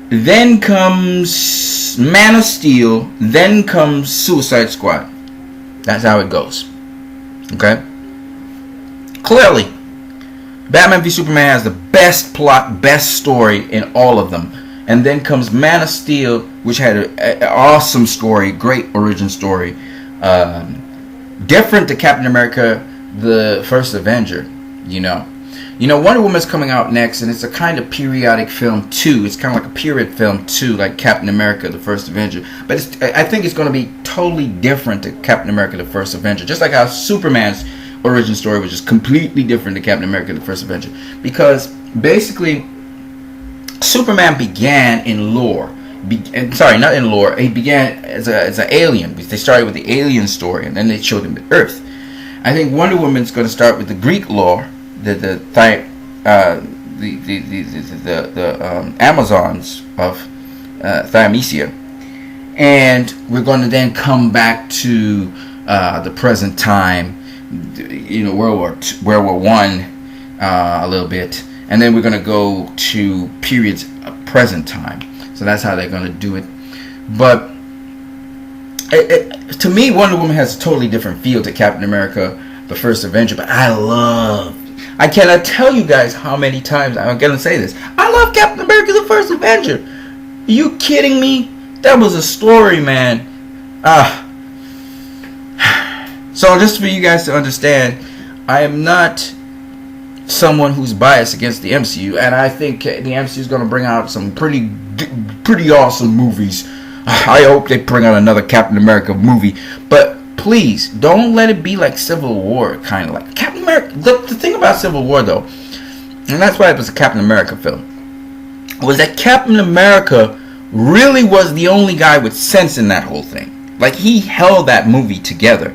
Then comes Man of Steel, then comes Suicide Squad. That's how it goes. Okay? Clearly, Batman v Superman has the best plot, best story in all of them. And then comes Man of Steel, which had an awesome story, great origin story. Different to Captain America, the First Avenger, you know. Wonder Woman's coming out next, and it's a kind of periodic film too. It's kind of like a period film too, like Captain America, the First Avenger. But I think it's going to be totally different to Captain America, the First Avenger. Just like how Superman's origin story was just completely different to Captain America, the First Avenger. Because basically, Superman began in lore. Not in lore. He began as an alien. They started with the alien story, and then they showed him the Earth. I think Wonder Woman's going to start with the Greek lore, the Amazons of Thymesia, and we're going to then come back to the present time, World War One, a little bit, and then we're going to go to periods of present time. So that's how they're going to do it. But to me, Wonder Woman has a totally different feel to Captain America, the First Avenger. But I cannot tell you guys how many times I'm going to say this. I love Captain America, the First Avenger. Are you kidding me? That was a story, man. So just for you guys to understand, I am not someone who's biased against the MCU, and I think the MCU is going to bring out some pretty awesome movies. I hope they bring out another Captain America movie, but please don't let it be like Civil War, kind of like Captain America. The thing about Civil War, though, and that's why it was a Captain America film, was that Captain America really was the only guy with sense in that whole thing. Like, he held that movie together.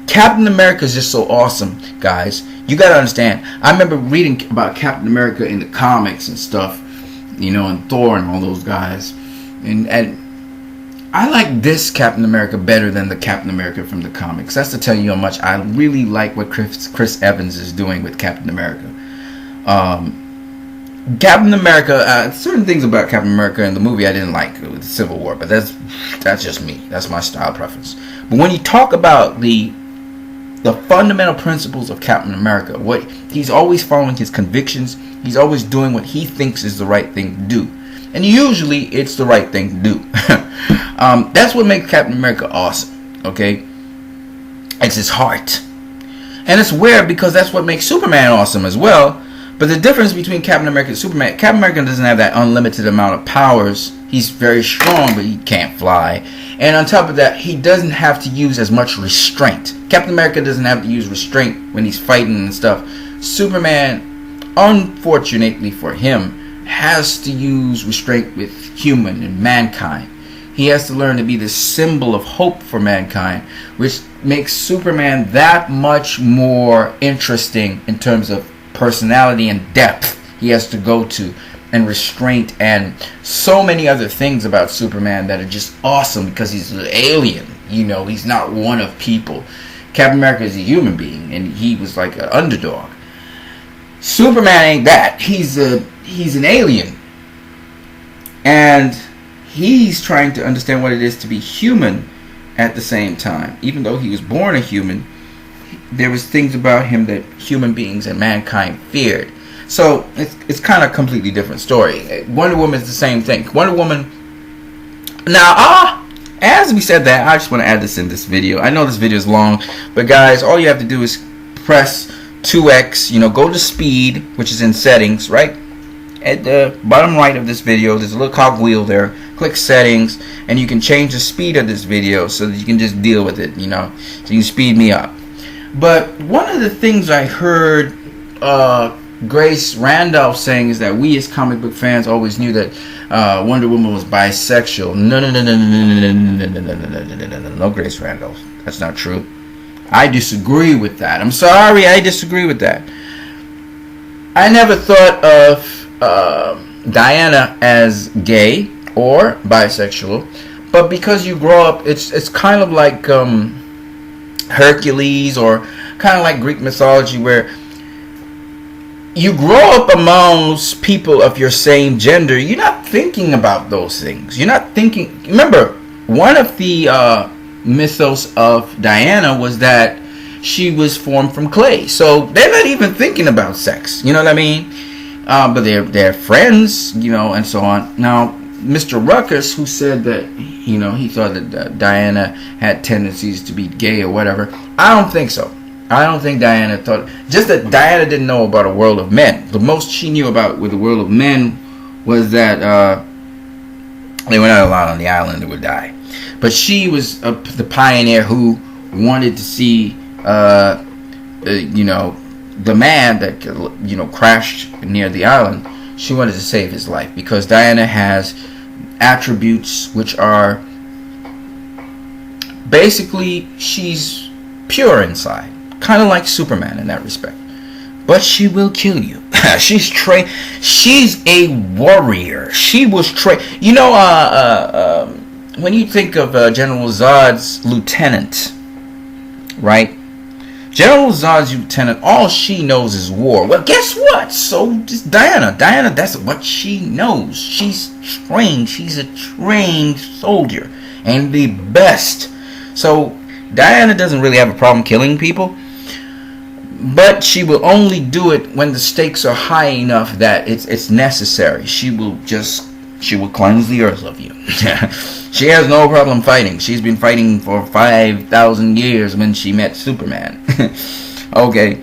Captain America is just so awesome, guys. You gotta understand. I remember reading about Captain America in the comics and stuff, and Thor and all those guys. And I like this Captain America better than the Captain America from the comics. That's to tell you how much I really like what Chris Evans is doing with Captain America. Captain America, certain things about Captain America in the movie I didn't like with Civil War, but that's just me. That's my style preference. But when you talk about the fundamental principles of Captain America, what he's always following his convictions, he's always doing what he thinks is the right thing to do, and usually it's the right thing to do. That's what makes Captain America awesome. Okay, it's his heart, and it's weird because that's what makes Superman awesome as well. But the difference between Captain America and Superman, Captain America doesn't have that unlimited amount of powers. He's very strong, but he can't fly. And on top of that, he doesn't have to use as much restraint. Captain America doesn't have to use restraint when he's fighting and stuff. Superman, unfortunately for him, has to use restraint with human and mankind. He has to learn to be the symbol of hope for mankind, which makes Superman that much more interesting in terms of personality and depth he has to go to, and restraint, and so many other things about Superman that are just awesome because he's an alien. He's not one of people. Captain America is a human being, and he was like an underdog. Superman ain't that. He's an alien, and he's trying to understand what it is to be human at the same time. Even though he was born a human, there was things about him that human beings and mankind feared. So it's kind of a completely different story. Wonder Woman is the same thing. Wonder Woman. Now, as we said that, I just want to add this in this video. I know this video is long, but guys, all you have to do is press 2x. Go to speed, which is in settings, right? At the bottom right of this video, there's a little cogwheel there. Click settings, and you can change the speed of this video so that you can just deal with it. So you can speed me up. But one of the things I heard Grace Randolph saying is that we as comic book fans always knew that Wonder Woman was bisexual. No, Grace Randolph. That's not true. I disagree with that. I'm sorry, I disagree with that. I never thought of Diana as gay or bisexual, but because you grow up, it's kind of like Hercules, or kind of like Greek mythology, where you grow up amongst people of your same gender. You're not thinking about those things. You're not thinking. Remember, one of the mythos of Diana was that she was formed from clay. So they're not even thinking about sex. You know what I mean? But they're friends, and so on. Now, Mr. Ruckus, who said that, he thought that Diana had tendencies to be gay or whatever, I don't think so. I don't think Diana thought, just that Diana didn't know about a world of men. The most she knew about with the world of men was that they were not allowed on the island, they would die. But she was the pioneer who wanted to see, the man that, crashed near the island. She wanted to save his life because Diana has attributes which are basically, she's pure inside. Kind of like Superman in that respect. But she will kill you. She's trained. She's a warrior. She was trained. When you think of General Zod's lieutenant, right? General Zod's lieutenant, all she knows is war. Well, guess what? So is Diana. Diana, that's what she knows. She's trained. She's a trained soldier. And the best. So Diana doesn't really have a problem killing people. But she will only do it when the stakes are high enough that it's necessary. She will cleanse the earth of you. She has no problem fighting. She's been fighting for 5,000 years when she met Superman. Okay.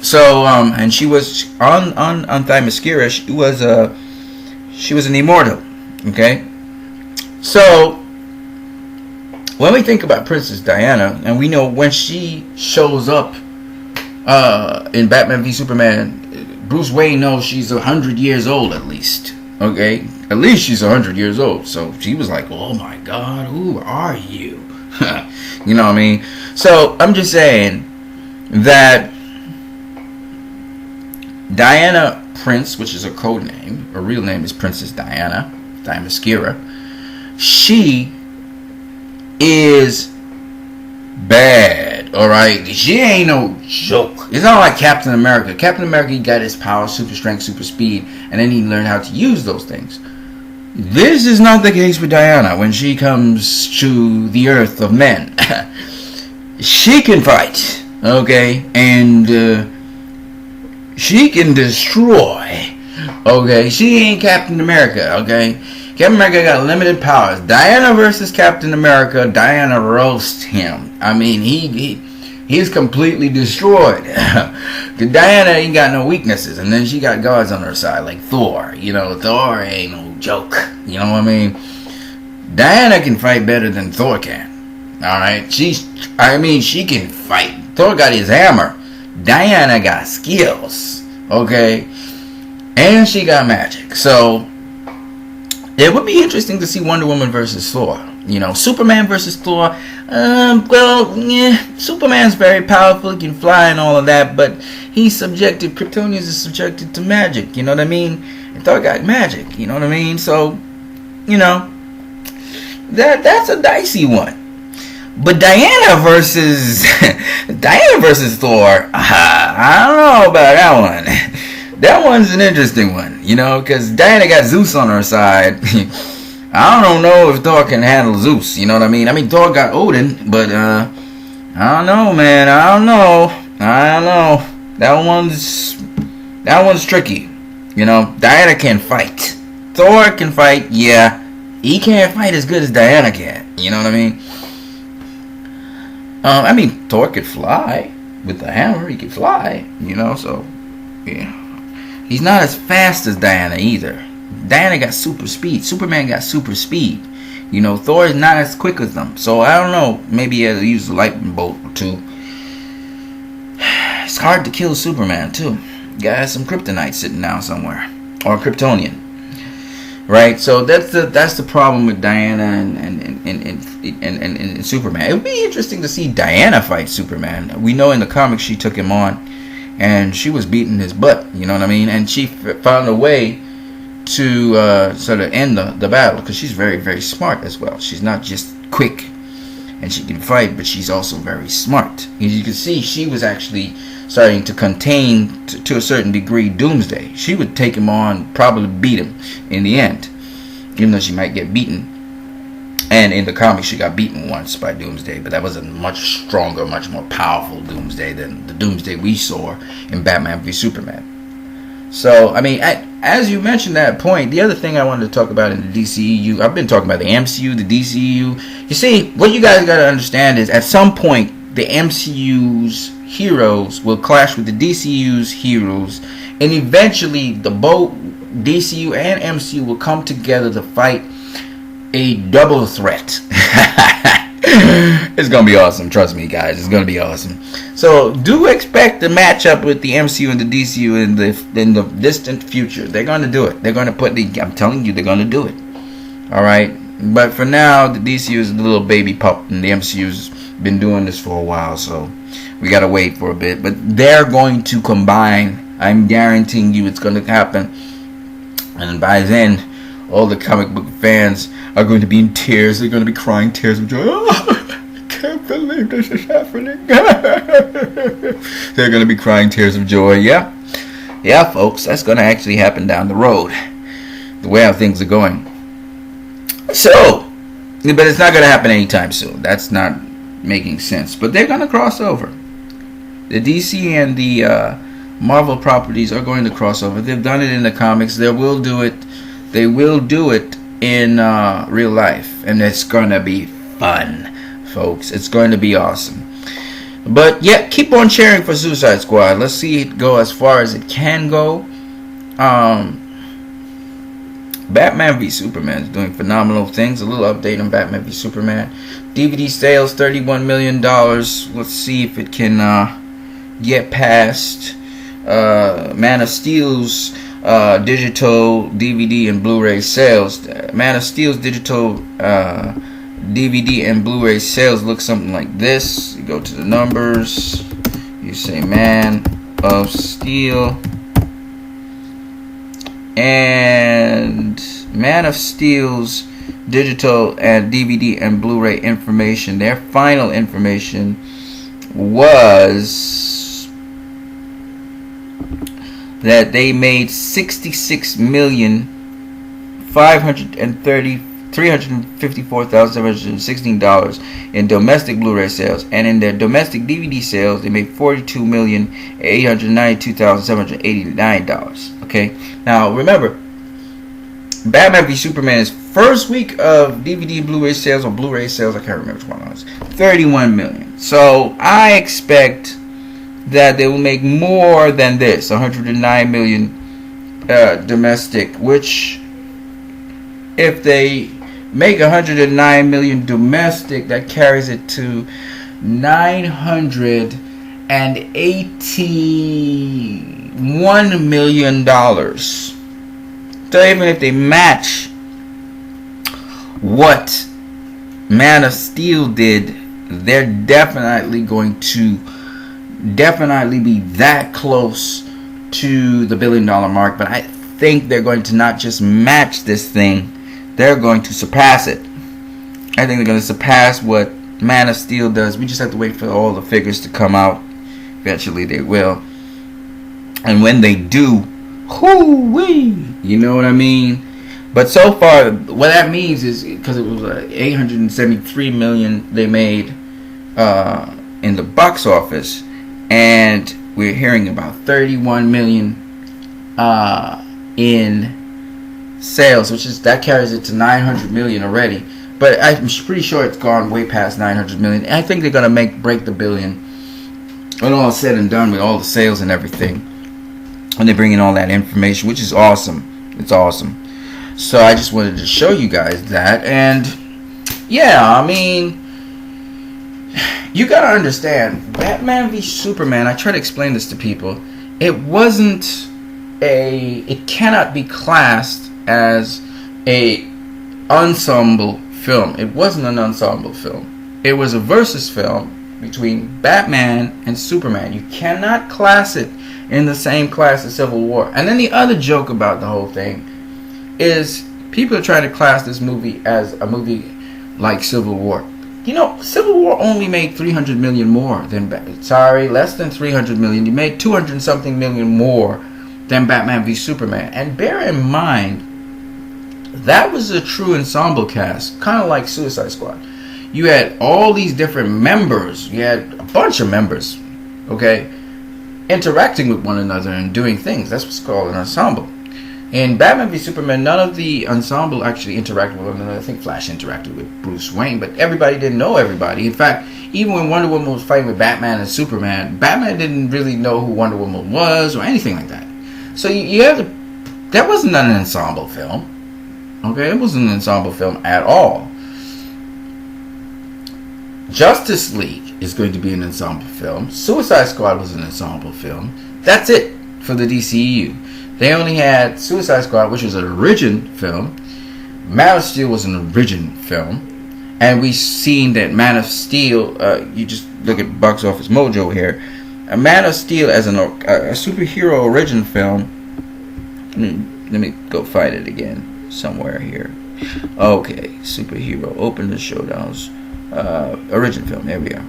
So and she was on Themyscira. She was an immortal. Okay. So when we think about Princess Diana, and we know when she shows up in Batman v Superman, Bruce Wayne knows she's 100 years old at least. Okay, at least she's 100 years old. So she was like, "Oh my God, who are you?" You know what I mean? So I'm just saying that Diana Prince, which is her code name, her real name is Princess Diana Themyscira. She is bad. Alright, she ain't no joke. It's not like Captain America. Captain America, he got his power, super strength, super speed, and then he learned how to use those things. This is not the case with Diana when she comes to the earth of men. She can fight, okay, and she can destroy, okay. She ain't Captain America, okay. Captain America got limited powers. Diana versus Captain America, Diana roasts him. I mean, he's completely destroyed. Diana ain't got no weaknesses, and then she got gods on her side, like Thor. Thor ain't no joke. You know what I mean? Diana can fight better than Thor can. All right, she can fight. Thor got his hammer. Diana got skills. Okay, and she got magic. So it would be interesting to see Wonder Woman versus Thor. Superman versus Thor. Superman's very powerful. He can fly and all of that, but he's subjected. Kryptonians is subjected to magic. You know what I mean? And Thor got magic. You know what I mean? So, that's a dicey one. But Diana versus Thor. I don't know about that one. That one's an interesting one, because Diana got Zeus on her side. I don't know if Thor can handle Zeus, you know what I mean? Thor got Odin, but I don't know, man. I don't know. That one's tricky. Diana can fight. Thor can fight, yeah. He can't fight as good as Diana can. You know what I mean? Thor could fly with the hammer. He could fly, so yeah. He's not as fast as Diana either. Diana got super speed. Superman got super speed. Thor is not as quick as them. So I don't know. Maybe he'll use a lightning bolt or two. hard to kill Superman too. Guy has some kryptonite sitting down somewhere, or Kryptonian, right? So that's the problem with Diana and Superman. It would be interesting to see Diana fight Superman. We know in the comics she took him on, and she was beating his butt. You know what I mean? And she found a way to sort of end the battle, because she's very, very smart as well. She's not just quick and she can fight, but she's also very smart. As you can see, she was actually starting to contain, to a certain degree, Doomsday. She would take him on, probably beat him in the end, even though she might get beaten. And in the comics, she got beaten once by Doomsday, but that was a much stronger, much more powerful Doomsday than the Doomsday we saw in Batman v Superman. So, I mean, as you mentioned that point, the other thing I wanted to talk about in the DCEU, I've been talking about the MCU, the DCEU. You see, what you guys got to understand is, at some point, the MCU's heroes will clash with the DCU's heroes, and eventually the both DCU and MCU will come together to fight a double threat. It's gonna be awesome, trust me, guys. It's gonna be awesome. So do expect the matchup with the MCU and the DCU in the distant future. They're gonna do it. They're gonna I'm telling you, they're gonna do it. All right. But for now, the DCU is a little baby pup, and the MCU's been doing this for a while, so we gotta wait for a bit. But they're going to combine. I'm guaranteeing you, it's gonna happen. And by then, all the comic book fans are going to be in tears. They're going to be crying tears of joy. Oh, I can't believe this is happening. They're going to be crying tears of joy. Yeah, folks, that's going to actually happen down the road, the way how things are going. So, but it's not going to happen anytime soon. That's not making sense. But they're going to cross over. The DC and the Marvel properties are going to cross over. They've done it in the comics. They will do it. They will do it in real life, and it's gonna be fun, folks. It's going to be awesome. But yeah, keep on cheering for Suicide Squad. Let's see it go as far as it can go. Batman v Superman is doing phenomenal things. A little update on Batman v Superman. DVD sales, $31 million. Let's see if it can get past Man of Steel's digital DVD and Blu-ray sales. Man of Steel's digital DVD and Blu-ray sales look something like this. You go to the numbers, you say Man of Steel, and Man of Steel's digital and DVD and Blu-ray information, their final information was that they made $66,354,716 in domestic Blu-ray sales, and in their domestic DVD sales, they made $42,892,789. Okay, now remember, Batman v Superman's first week of DVD and Blu-ray sales, or Blu-ray sales, I can't remember which one it was, 31 million. So I expect that they will make more than this, 109 million domestic, which, if they make 109 million domestic, that carries it to $981 million. So even if they match what Man of Steel did, they're definitely going to be that close to the $1 billion mark. But I think they're going to not just match this thing, they're going to surpass it. I think they're going to surpass what Man of Steel does. We just have to wait for all the figures to come out. Eventually they will, and when they do, hoo-wee, you know what I mean? But so far, what that means is, because it was 873 million they made in the box office, and we're hearing about 31 million in sales, that carries it to 900 million already. But I'm pretty sure it's gone way past 900 million. And I think they're gonna break the billion when all said and done, with all the sales and everything. And they bring in all that information, which is awesome. It's awesome. So I just wanted to show you guys that, and yeah, I mean, You gotta understand, Batman v Superman, I try to explain this to people, it cannot be classed as a ensemble film. It wasn't an ensemble film. It was a versus film between Batman and Superman. You cannot class it in the same class as Civil War. And then the other joke about the whole thing is people are trying to class this movie as a movie like Civil War. You know, Civil War only made $300 million more than less than $300 million. You made 200 and something million more than Batman v Superman. And bear in mind, that was a true ensemble cast, kind of like Suicide Squad. You had all these different members. You had a bunch of members, okay, interacting with one another and doing things. That's what's called an ensemble. In Batman v Superman, none of the ensemble actually interacted with one another. I think Flash interacted with Bruce Wayne, but everybody didn't know everybody. In fact, even when Wonder Woman was fighting with Batman and Superman, Batman didn't really know who Wonder Woman was or anything like that. So you have to... That wasn't an ensemble film. Okay, it wasn't an ensemble film at all. Justice League is going to be an ensemble film. Suicide Squad was an ensemble film. That's it for the DCEU. They only had Suicide Squad, which was an origin film. Man of Steel was an origin film. And we've seen that Man of Steel, you just look at Box Office Mojo here. A Man of Steel as a superhero origin film. Let me go find it again somewhere here. Okay, superhero, open the showdowns. Origin film, here we are.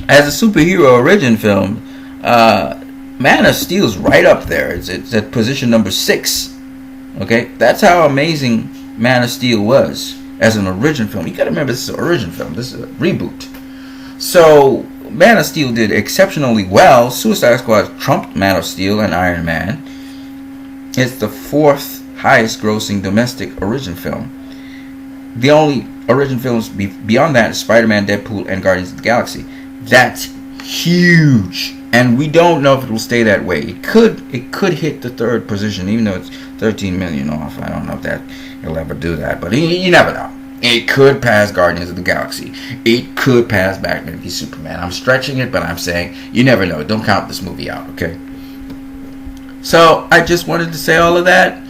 As a superhero origin film, Man of Steel's right up there. It's at position number 6. Okay, that's how amazing Man of Steel was as an origin film. You gotta remember, this is an origin film. This is a reboot. So Man of Steel did exceptionally well. Suicide Squad trumped Man of Steel and Iron Man. It's the 4th highest grossing domestic origin film. The only origin films beyond that is Spider-Man, Deadpool, and Guardians of the Galaxy. That's huge. And we don't know if it will stay that way. It could hit the 3rd position, even though it's 13 million off. I don't know if that it'll ever do that, but you never know. It could pass Guardians of the Galaxy. It could pass Batman v Superman. I'm stretching it, but I'm saying you never know. Don't count this movie out, okay? So I just wanted to say all of that.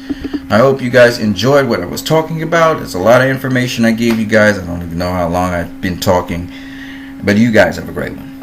I hope you guys enjoyed what I was talking about. It's a lot of information I gave you guys. I don't even know how long I've been talking, but you guys have a great one.